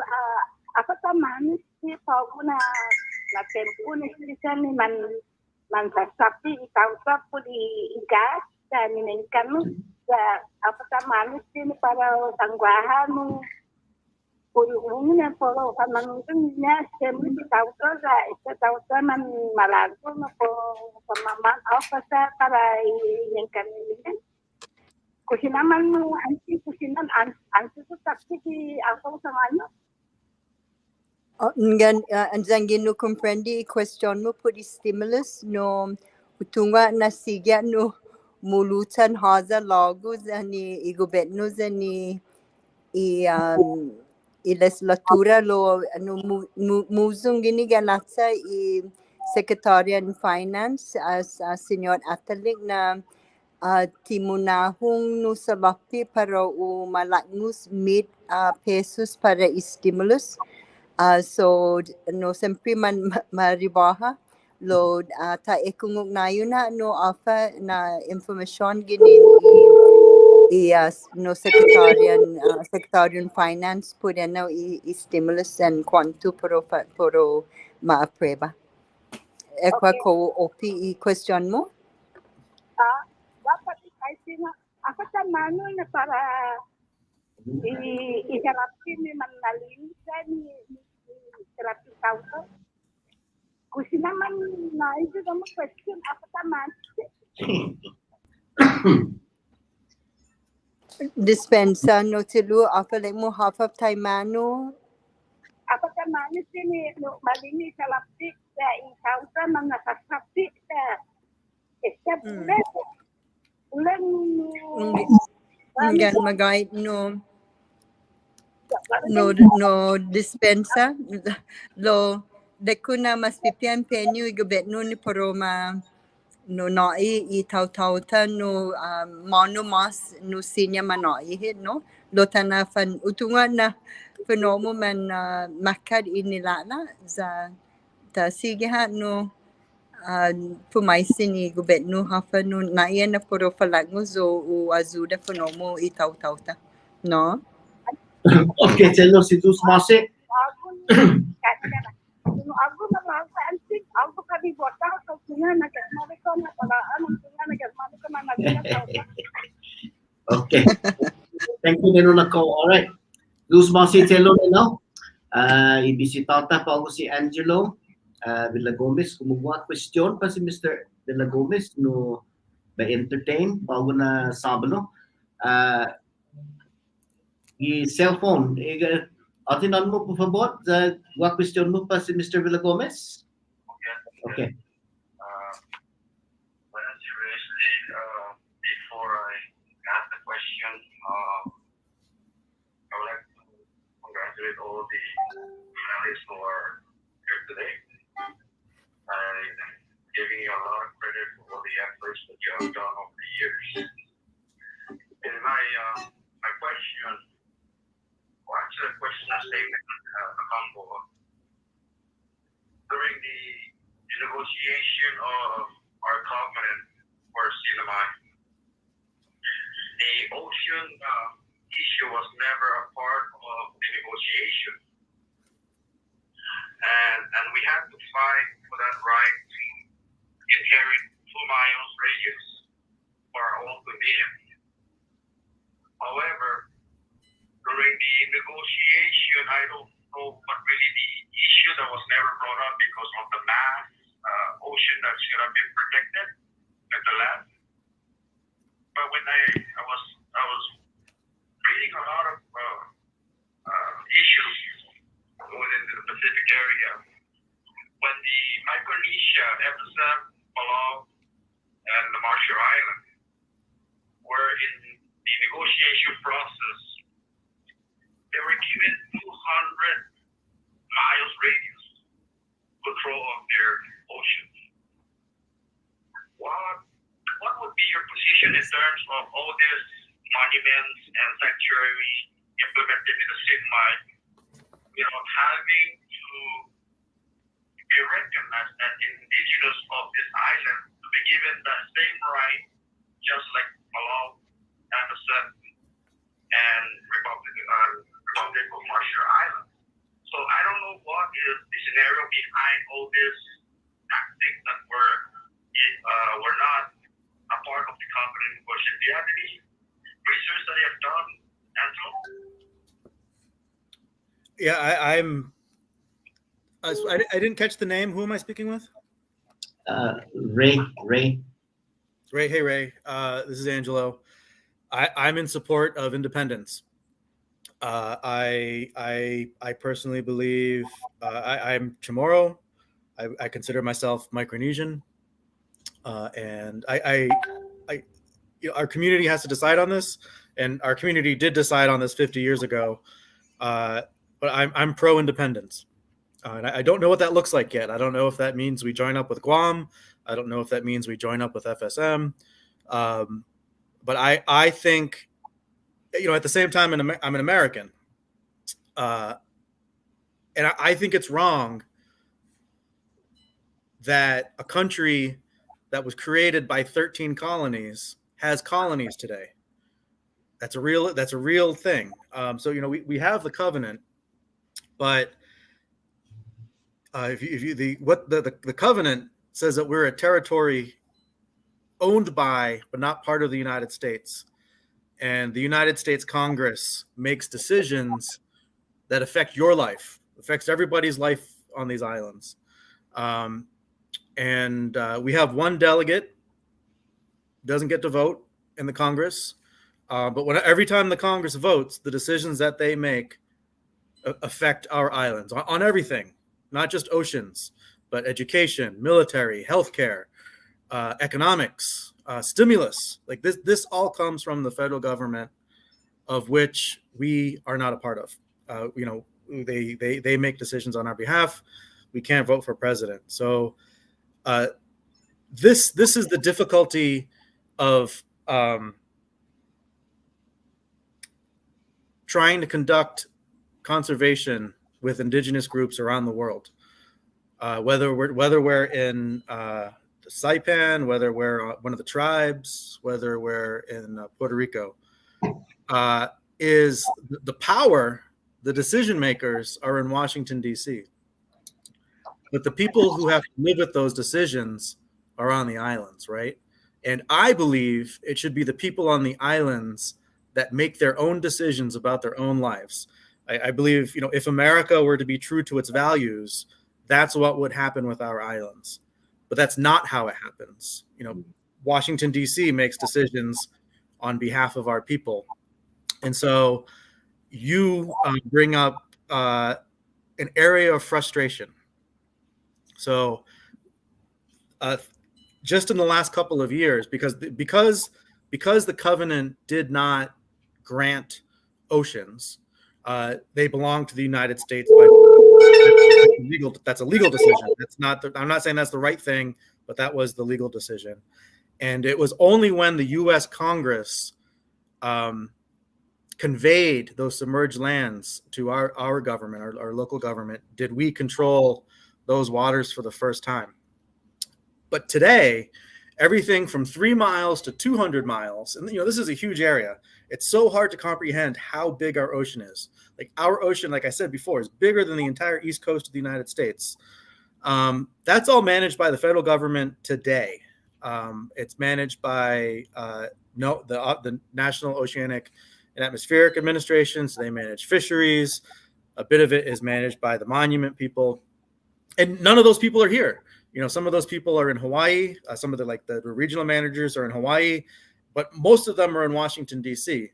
apa taman si Paulo na tempo na sila ni man sasapi itawag po di gas dan ninkan mo sa apa taman si para sangwahan mo puro na puro pamanutun niya siyempre itawag sa man malago na po pamaman apa sa para ninkan ninkan kusinaman mo kusinan ansi sa taksi di ako sa ano. Anzangin no comprendi question mo po di stimulus no utunga na sigya no mulutan haza lagos ani igoberno zani legislatura lo ano muzong gini ganatsa Secretary of Finance as Senyor Atalik na timunahong no sabakti para umalaknus mid pesos para stimulus. So no sempre man maribaha lo ta ekungog na yun na no afa na information ginin no Secretary of Finance po na stimulus and quanto pro ma-aprueba. Ekwa ko opi question mo? Dapat kasi na ako sa mano na para iharapin ni manalisan ni terapi tauto. Kasi naman na ito naman question ako taman. Dispensa no tilu afalek mo half of time mano. Ako taman sini no malini sa lapik sa itauto mga sasapi sa step ulan Gan magay no dispensa lo de kuna mas pipian penyu igobet no ni poroma no i tau ta no mono mas no sinya manoi hit no lo tana fan utunga na fenomo man makad inilala za ta sige ha no pumaisin i gobet no hafa no na yan na poro falagos o azuda fenomo i tau ta no. Okay, Chelo, si Zeus Mose. Aku memang antik, aku kali bota atau punya nak mereka nak palaan, punya nak mereka mana dia tahu. Okay. Thank you, Nenunako. All right. Luz mo si Telo no? Ibisitata pa ako si Angelo Villa Gomez. Kumuha question pa si Mr. Villa Gomez no ba-entertain pa ako na Sabado. I-cellphone. Atinan mo po favor. Wa question mo pa si Mr. Villa Gomez? Okay. Seriously, before I ask the question, I would like to congratulate all the panelists who are here today. I'm giving you a lot of credit for all the efforts that you have done over the years. And my question, or actually a question or statement, during the negotiation of our covenant for cinema, the ocean issue was never a part of the negotiation. And we had to fight for that right to inherit 2 miles radius for our own convenience. However, during the negotiation, I don't know what really the issue that was never brought up because of the mass ocean that should have been protected at the land. But when I was reading a lot of issues within the Pacific area, when the Micronesia, FSM, Palau, and the Marshall Islands were in the negotiation process, they were given 200 miles radius control of their oceans. What would be your position in terms of all these monuments and sanctuaries implemented in the CINMA, having to be recognized as indigenous of this island to be given the same right, just like Palau, Anderson, and Republic of Marshall Islands. So I don't know what is the scenario behind all these tactics that were not a part of the covenant negotiation. Do you have any research that you have done, Angelo? Yeah, I didn't catch the name. Who am I speaking with? Ray. Ray. Hey, Ray. This is Angelo. I'm in support of independence. I personally believe I'm Chamorro. I consider myself Micronesian, and our community has to decide on this, and our community did decide on this 50 years ago. But I'm pro-independence, and I don't know what that looks like yet. I don't know if that means we join up with Guam. I don't know if that means we join up with FSM. But I think, at the same time, I'm an American, and I think it's wrong that a country that was created by 13 colonies has colonies today. That's a real thing. So we have the covenant, but the covenant says that we're a territory owned by but not part of the United States, and the United States Congress makes decisions that affect your life, affects everybody's life on these islands. And we have one delegate, doesn't get to vote in the Congress, but every time the Congress votes, the decisions that they make affect our islands on everything, not just oceans, but education, military, healthcare, economics, stimulus. Like this all comes from the federal government, of which we are not a part of. They make decisions on our behalf. We can't vote for president. So this is the difficulty of trying to conduct conservation with indigenous groups around the world. Whether we're in Saipan, whether we're one of the tribes, whether we're in Puerto Rico, is the power, the decision makers are in Washington, D.C. But the people who have to live with those decisions are on the islands, right? And I believe it should be the people on the islands that make their own decisions about their own lives. I believe, if America were to be true to its values, that's what would happen with our islands. But that's not how it happens. Washington, D.C. makes decisions on behalf of our people. And so you bring up an area of frustration. So just in the last couple of years, because the covenant did not grant oceans, they belong to the United States. That's a legal decision. I'm not saying that's the right thing, but that was the legal decision. And it was only when the U.S. Congress conveyed those submerged lands to our government, our local government, did we control those waters for the first time. But today, everything from 3 miles to 200 miles, and this is a huge area. It's so hard to comprehend how big our ocean is. Like our ocean, like I said before, is bigger than the entire east coast of the United States. That's all managed by the federal government today. It's managed by the National Oceanic and Atmospheric Administration. So they manage fisheries. A bit of it is managed by the monument people, and none of those people are here. Some of those people are in Hawaii. Some of the regional managers are in Hawaii, but most of them are in Washington, D.C.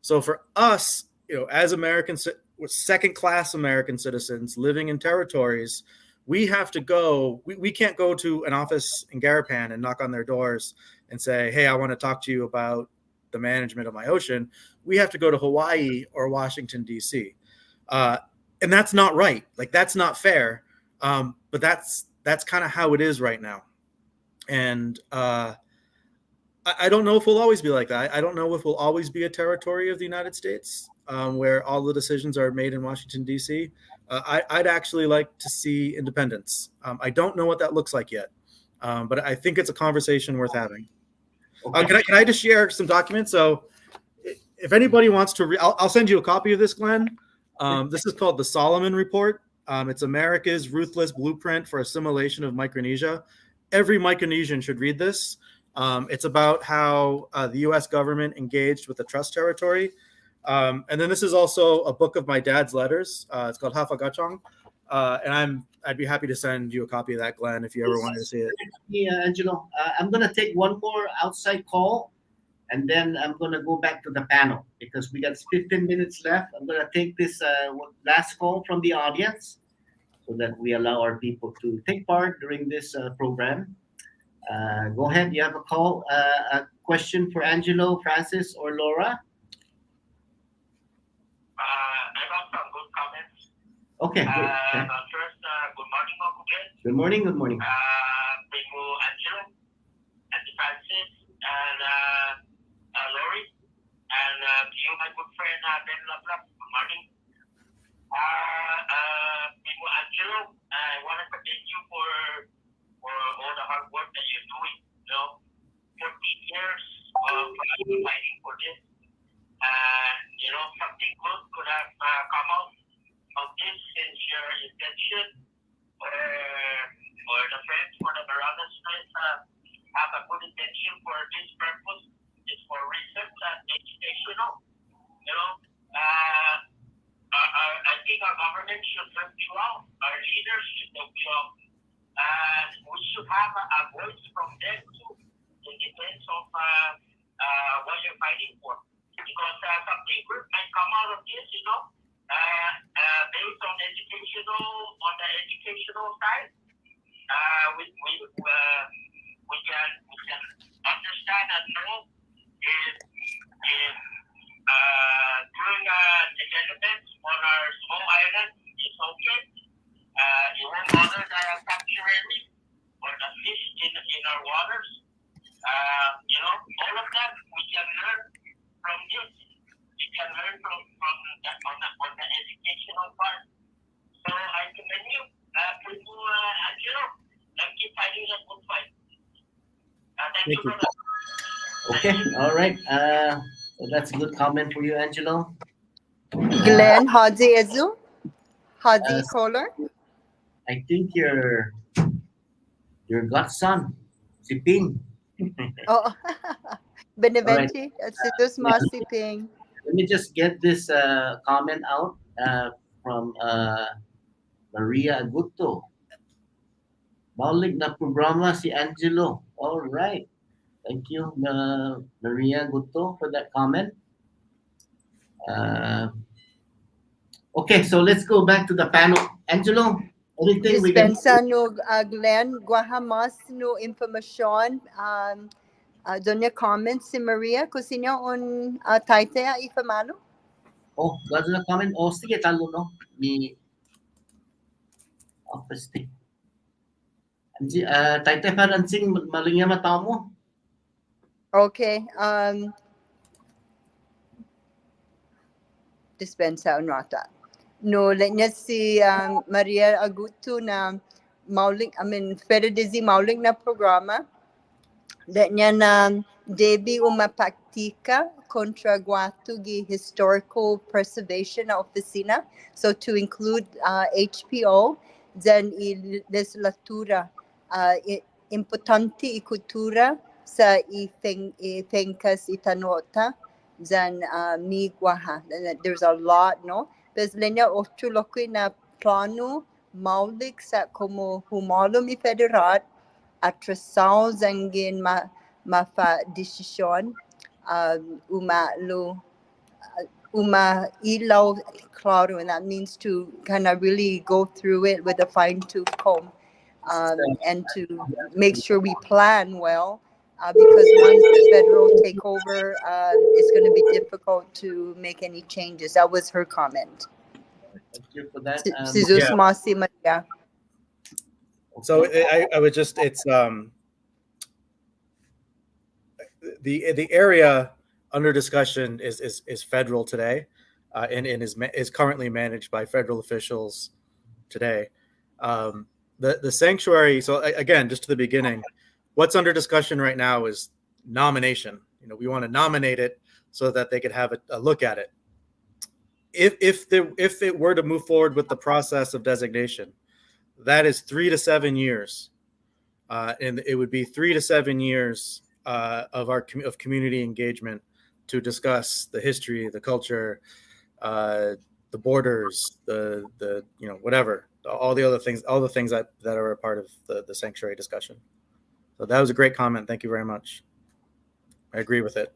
So for us, as Americans, second-class American citizens living in territories, we have to go. We can't go to an office in Garapan and knock on their doors and say, "Hey, I want to talk to you about the management of my ocean." We have to go to Hawaii or Washington, D.C. And that's not right. That's not fair. But that's kind of how it is right now. And I don't know if we'll always be like that. I don't know if we'll always be a territory of the United States where all the decisions are made in Washington, D.C. I'd actually like to see independence. I don't know what that looks like yet, but I think it's a conversation worth having. Okay. Can I just share some documents? So if anybody wants to, I'll send you a copy of this, Glenn. This is called the Solomon Report. It's America's ruthless blueprint for assimilation of Micronesia. Every Micronesian should read this. It's about how the U.S. government engaged with the trust territory. And then this is also a book of my dad's letters. It's called Hafagachong. And I'd be happy to send you a copy of that, Glenn, if you ever wanted to see it. Yeah, Angelo. I'm going to take one more outside call, and then I'm going to go back to the panel because we got 15 minutes left. I'm going to take this last call from the audience so that we allow our people to take part during this program. Go ahead. You have a call, a question for Angelo, Francis, or Laura? I got some good comments. Okay. Good. First, good morning, Uncle Glenn. Good morning. Good morning. Primo Angelo, and Francis, and Lori, and to you, my good friend, Ben Laplap. Good morning. Primo Angelo, I want to thank you for all the hard work that you're doing. 14 years of fighting for this. Something good could have come out of this since your intention or the friends for the Marianas have a good intention for this purpose. It's for research and educational. I think our government should help you out. Our leaders should help you out. And we should have a voice from them too in defense of what you're fighting for. Because something good might come out of this, based on the educational side. We can understand and know if doing development on our small island is okay. It won't bother the sanctuary or the fish in our waters. All of that we can learn from this. We can learn from on the educational part. So I commend you, Angelo. Let's keep fighting that good fight. Thank you, brother. Okay, all right. So that's a good comment for you, Angelo. Glenn, Haji Ezu? Haji caller? I think your godson, si Ping. Oh, Beneventi, Situs Mas si Ping. Let me just get this comment out. from Maria Agupa. Maulig na programa si Angelo. All right. Thank you, Maria Agupa, for that comment. Okay, so let's go back to the panel. Angelo, anything we can... Dispensa no Glenn, guahamas no information. Doon comments si Maria, kusina on taitaya ifamalo? Oh, what's the comment? Oh, sige, talo no. Ni office thing. Taitay paransing malingya mataw mo. Okay. Dispensa on rata. No, letnya si Maria Agupa na mauling, Fededizi mauling na programa. Letnya na Debbie umapaktika contra guatu gi historical preservation na oficina. So to include HPO, then I legislatura importante I kultura sa ifengkas itanota, then mi guaha. There's a lot, no? Pero lenya ocho lokoy na plano maulik sa como humalo mi federal atrasaw zangin mafa desisyon uma ilaw claro, and that means to kind of really go through it with a fine-tooth comb and to make sure we plan well, because once the federal takeover, it's going to be difficult to make any changes. That was her comment. Thank you for that. Yeah. So I would just, it's the area under discussion is federal today, and is currently managed by federal officials today. The sanctuary. So again, just to the beginning, what's under discussion right now is nomination. We want to nominate it so that they could have a look at it. If it were to move forward with the process of designation, that is 3 to 7 years, and it would be 3 to 7 years of community engagement to discuss the history, the culture, the borders, the whatever, all the things that are a part of the sanctuary discussion. So that was a great comment. Thank you very much. I agree with it.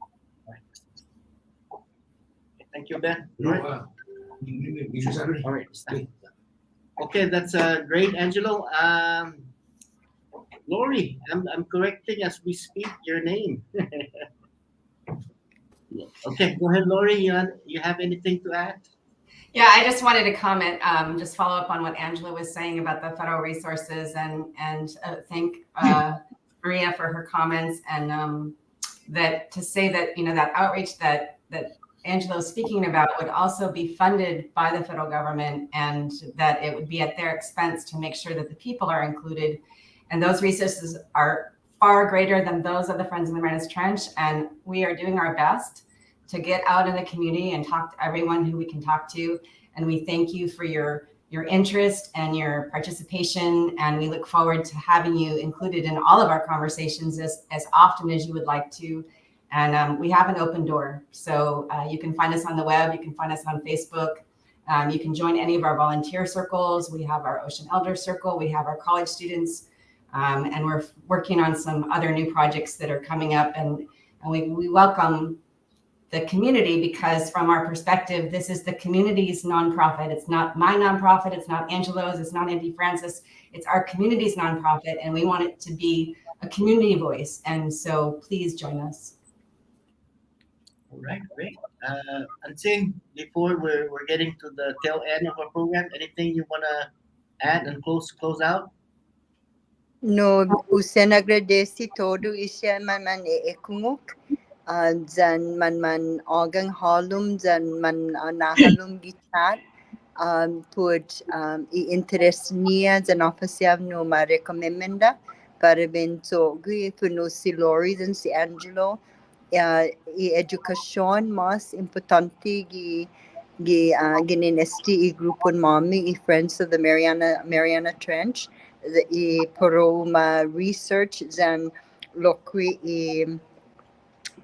Thank you, Ben. No, All right. Okay, that's great, Angelo. Lori, I'm correcting as we speak your name. Okay, go ahead, Lori. You have anything to add? Yeah, I just wanted to comment, just follow up on what Angela was saying about the federal resources, and thank Maria for her comments, and that to say that that outreach that Angela was speaking about would also be funded by the federal government, and that it would be at their expense to make sure that the people are included. And those resources are far greater than those of the Friends of the Marianas Trench. And we are doing our best to get out in the community and talk to everyone who we can talk to. And we thank you for your interest and your participation. And we look forward to having you included in all of our conversations as often as you would like to. And we have an open door. So you can find us on the web. You can find us on Facebook. You can join any of our volunteer circles. We have our Ocean Elder Circle. We have our college students. And we're working on some other new projects that are coming up. And we welcome the community, because from our perspective, this is the community's nonprofit. It's not my nonprofit. It's not Angelo's. It's not Auntie Francis. It's our community's nonprofit. And we want it to be a community voice. And so please join us. All right, great. Unsing, before we're getting to the tail end of our program, anything you want to add and close out? No, usen agradeci todo isya man ekunguk, zan man ogang halum, zan man nahalum gitat, put i-interest niya zan ofasiav no ma-recommenda para bento gui puno si Lori zan si Angelo, i-edukasyon mas importante gininesti i-grupon mami i-Friends of the Mariana Trench, i poroma research zan lokwi i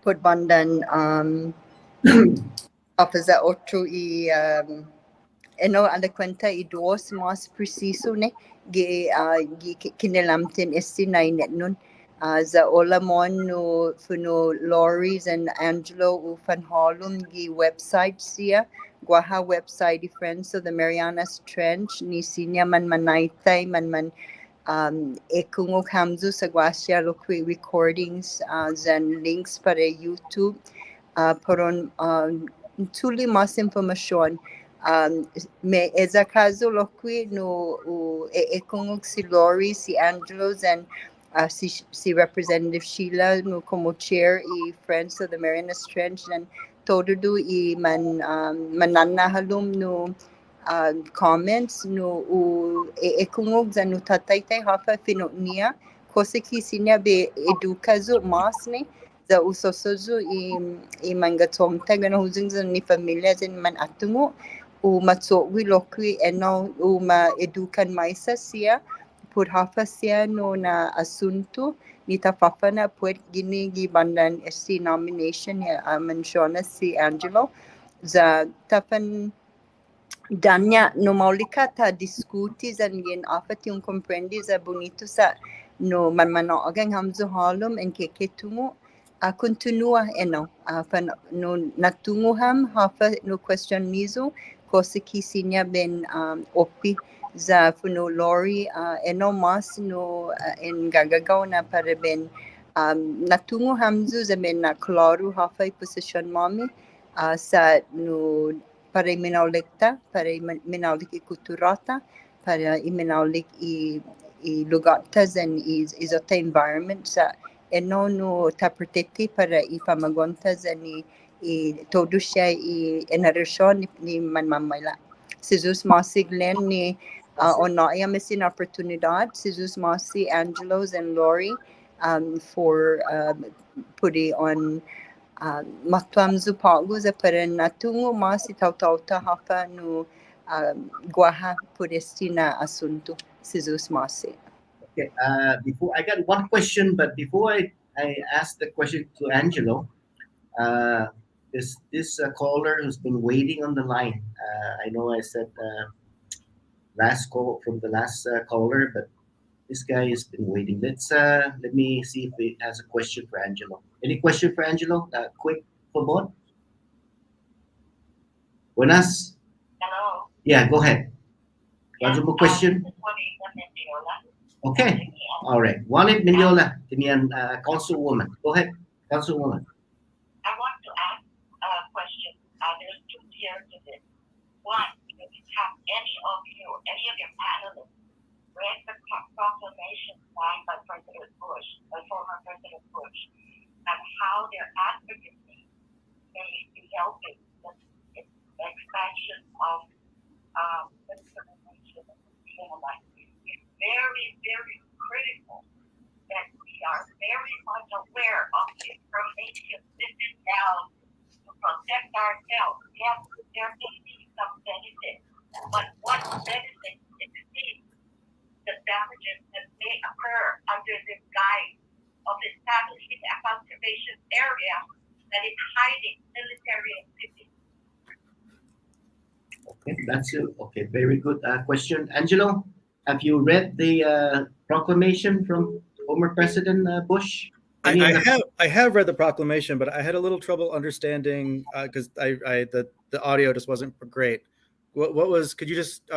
podbandan officer otro i ala kwenta idos mas preciso ne gi kinilamtin estinay nun za olamon no funo Loris and Angelo ufanholum gi website siya guaha website di friends of the Marianas Trench ni sinya man manaitay man ekungok hamzu sa guasya lokwi recordings and links para YouTube poron tuli mas information me eza kazo lokwi no ekungok si Lori si Angelos and si Representative Sheila no como chair i Friends of the Marianas Trench and todo do i mananahalum no comments no ekungog za no tataytay hafa fino niya koseki sinya be edukazo masne za usosozo i mangatomta gana huzing za ni familia zin man atungo u matsowi lokwi eno u ma edukan maisa siya por hafa siya no na asunto ni tafafana puet gini gi bandan SC nomination ya mensiona si Angelo za tafan Danya no maulika ta diskuti zan yen afat yung comprendi za bonito sa no manmanogang hamzo halum en keketungo continua eno pan no natungo ham hafa no question nizo kosiki sinya ben opi za funo Lori eno mas no en gagagaw na para ben natungo hamzo za ben na klaro hafa position mami sa no para minaulikta, para minaulik i kulturata, para minaulik i lugata and izota environment sa eno no tapreteti para i pamagonta and i todo siya i enerasyon ni manmamayla. Si Jesus Masi Glenn ni onaya mesin oportunidad, si Jesus Masi Angelos and Lori for putting on matuamzu pagu za para natungo mas itaw-tawta hafa no guaha purestina asunto si Jesus Masi. Okay, before I got one question, but before I ask the question to Angelo, this caller who's been waiting on the line. I know I said last call from the last caller, but this guy has been waiting. Let me see if he has a question for Angelo. Any question for Angelo? Quick, for both. Buenas. Hello. Yeah, go ahead. What's your question? Okay. All right. Juanit Mendiola, Tinian, Councilwoman. Go ahead, Councilwoman. I want to ask a question. There's two tiers to this. One, if you have any of your panelists read the proclamation signed by President Bush, by former President Bush, and how their advocacy may be helping the expansion of discrimination and human rights. It's very, very critical that we are very much aware of the information sitting down to protect ourselves. Yes, there may be some benefit, but what benefit exceeds the damages that may occur under the guise of establishing a conservation area that is hiding military activity. Okay, that's it. Okay, very good question. Angelo, have you read the proclamation from former President Bush? I have read the proclamation, but I had a little trouble understanding because the audio just wasn't great. What was? Could you just?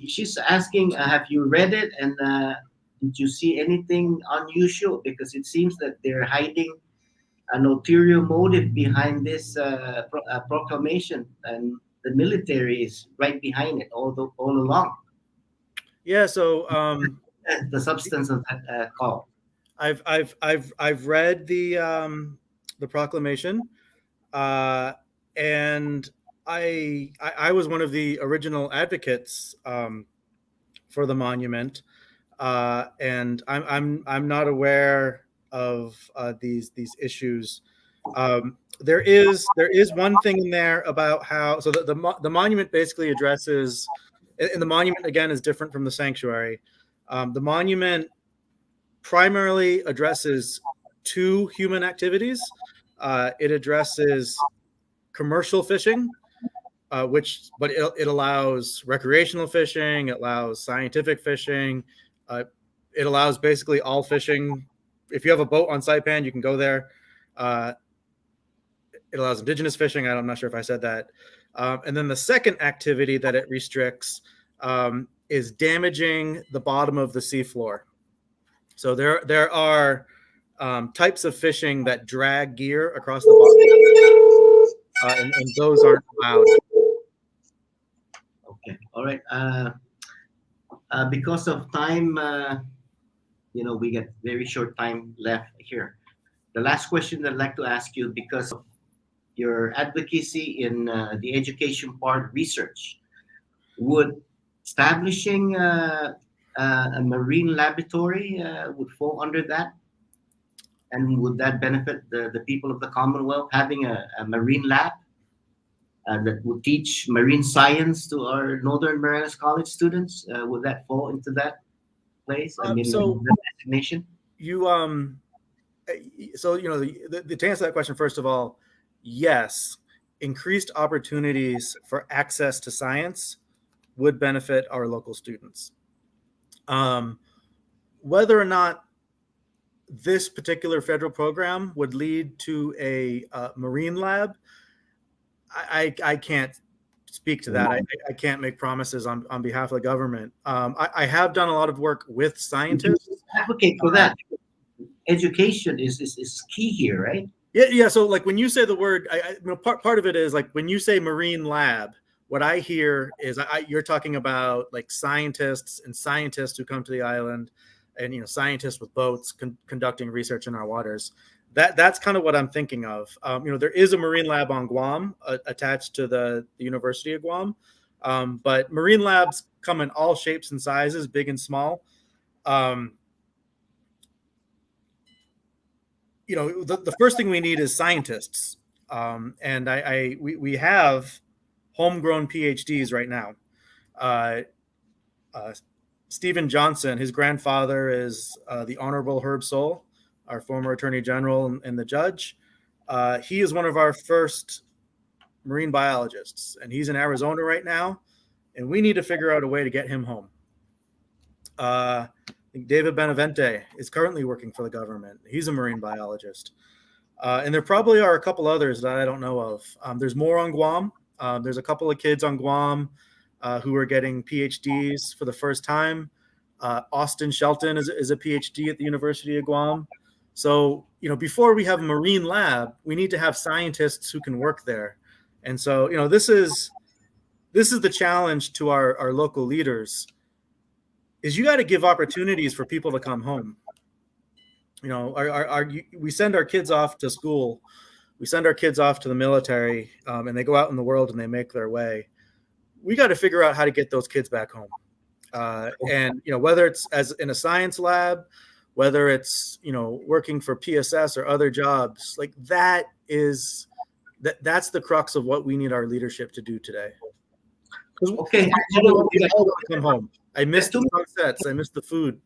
She's asking, have you read it, and did you see anything unusual? Because it seems that they're hiding an ulterior motive behind this proclamation, and the military is right behind it all along. Yeah. So the substance of that call. I've read the proclamation, and I was one of the original advocates for the monument, and I'm not aware of these issues. There is one thing in there about how the monument basically addresses, and the monument again is different from the sanctuary. The monument primarily addresses two human activities. It addresses commercial fishing but it allows recreational fishing, it allows scientific fishing, it allows basically all fishing. If you have a boat on Saipan, you can go there. It allows indigenous fishing. I'm not sure if I said that. And then the second activity that it restricts is damaging the bottom of the seafloor. So there are types of fishing that drag gear across the bottom, and those aren't allowed. Okay, all right. Because of time, we get very short time left here. The last question that I'd like to ask you, because of your advocacy in the education part research, would establishing a marine laboratory would fall under that? And would that benefit the people of the Commonwealth, having a marine lab that would teach marine science to our Northern Marianas College students? Would that fall into that place? I mean, that designation? So, to answer that question, first of all, yes, increased opportunities for access to science would benefit our local students. Whether or not this particular federal program would lead to a marine lab, I can't speak to that. I can't make promises on behalf of the government. I have done a lot of work with scientists. Advocate for that. Education is key here, right? Yeah. So, like, when you say the word, part of it is like when you say marine lab, what I hear is you're talking about like scientists who come to the island, and scientists with boats conducting research in our waters. That's kind of what I'm thinking of. There is a marine lab on Guam attached to the University of Guam, but marine labs come in all shapes and sizes, big and small. The first thing we need is scientists, and we have homegrown PhDs right now. Stephen Johnson, his grandfather is the Honorable Herb Soule, our former Attorney General and the judge. He is one of our first marine biologists, and he's in Arizona right now, and we need to figure out a way to get him home. I think David Benavente is currently working for the government. He's a marine biologist. And there probably are a couple others that I don't know of. There's more on Guam. There's a couple of kids on Guam who are getting PhDs for the first time. Austin Shelton is a PhD at the University of Guam. So, before we have a marine lab, we need to have scientists who can work there. And so, this is the challenge to our local leaders, is you got to give opportunities for people to come home. We send our kids off to school, we send our kids off to the military, and they go out in the world and they make their way. We got to figure out how to get those kids back home. And whether it's as in a science lab, whether it's working for PSS or other jobs, like that's the crux of what we need our leadership to do today. Okay, come home. I missed the sunsets. I missed the food.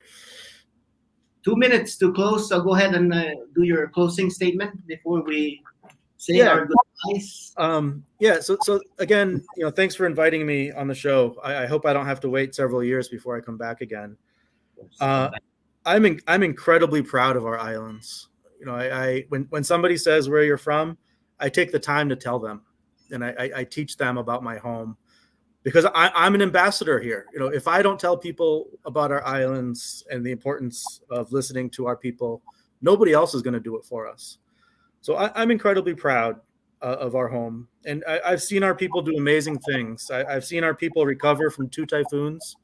2 minutes to close. So go ahead and do your closing statement before we say our goodbyes. So again, thanks for inviting me on the show. I hope I don't have to wait several years before I come back again. I'm incredibly proud of our islands. When somebody says where you're from, I take the time to tell them, and I teach them about my home, because I'm an ambassador here. If I don't tell people about our islands and the importance of listening to our people, nobody else is going to do it for us. So I'm incredibly proud of our home, and I've seen our people do amazing things. I've seen our people recover from 2 typhoons.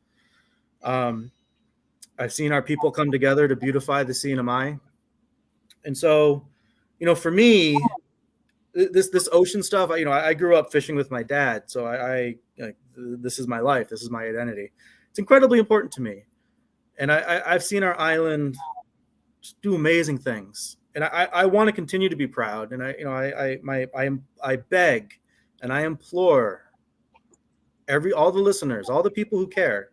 I've seen our people come together to beautify the CNMI. And so, for me, this ocean stuff, I grew up fishing with my dad. So this is my life. This is my identity. It's incredibly important to me. And I've seen our island just do amazing things. And I want to continue to be proud. And I beg and I implore all the listeners, all the people who care,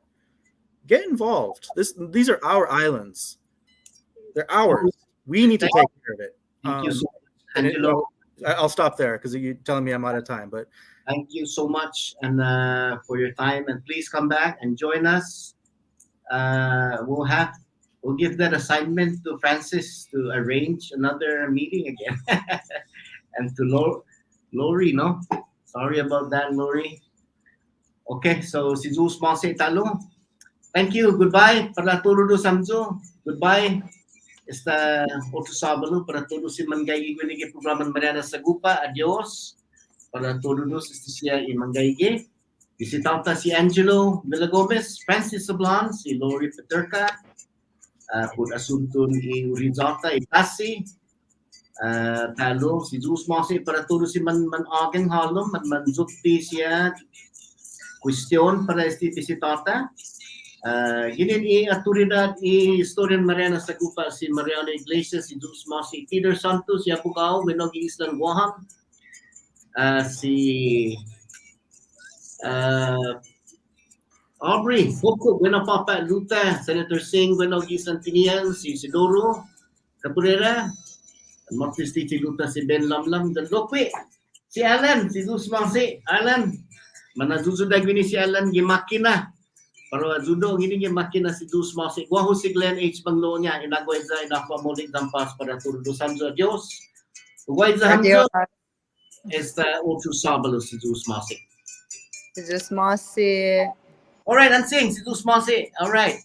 get involved. These are our islands. They're ours. We need to take care of it. Thank you so much, Angelo. I'll stop there because you're telling me I'm out of time. But Thank you so much and for your time, and please come back and join us. We'll give that assignment to Francis to arrange another meeting again. And to Lori, no? Sorry about that, Lori. Okay, so si Zeus Mase Talo. Thank you. Goodbye. Para todo do Samzo. Goodbye. Esta otro sábado para todos si mangaigi ng programa Marianas Agupa. Adios. Para todos siya i-mangaigi. Bisitauta si Angelo Villagomez, Francis Sablan, si Lori Peterka, pud asuntun i Rizota Itasi, talo si Zeus Mose para todos si man ageng halom, man zukti siya question para esti bisitauta. Ginin i autoridad i historian Marianas Agupa si Mariana Iglesias, si Zeus Mose, Peter Santos, Yapugao, Winogi Islan Guaham, si Aubrey, Poco, Bueno Papa Luta, Senator Singh, Bueno Gisantinian, si Isidoro Cabrera, Martis Titi Luta, si Ben Lamlam, dan Lokwe, si Alan, si Zeus Mase, Alan, mana zuzudag gini si Alan, gimakina, pero zudo gini gimakina si Zeus Mase, guaho si Glenn H. Banglo niya, inagway za inakwa moling dampas para turdo Sanzo, adios, ugway za Hamzo, esta otro sábado si Zeus Mase. Jesus Masi. All right, Ansing, si Zeus Mase. All right.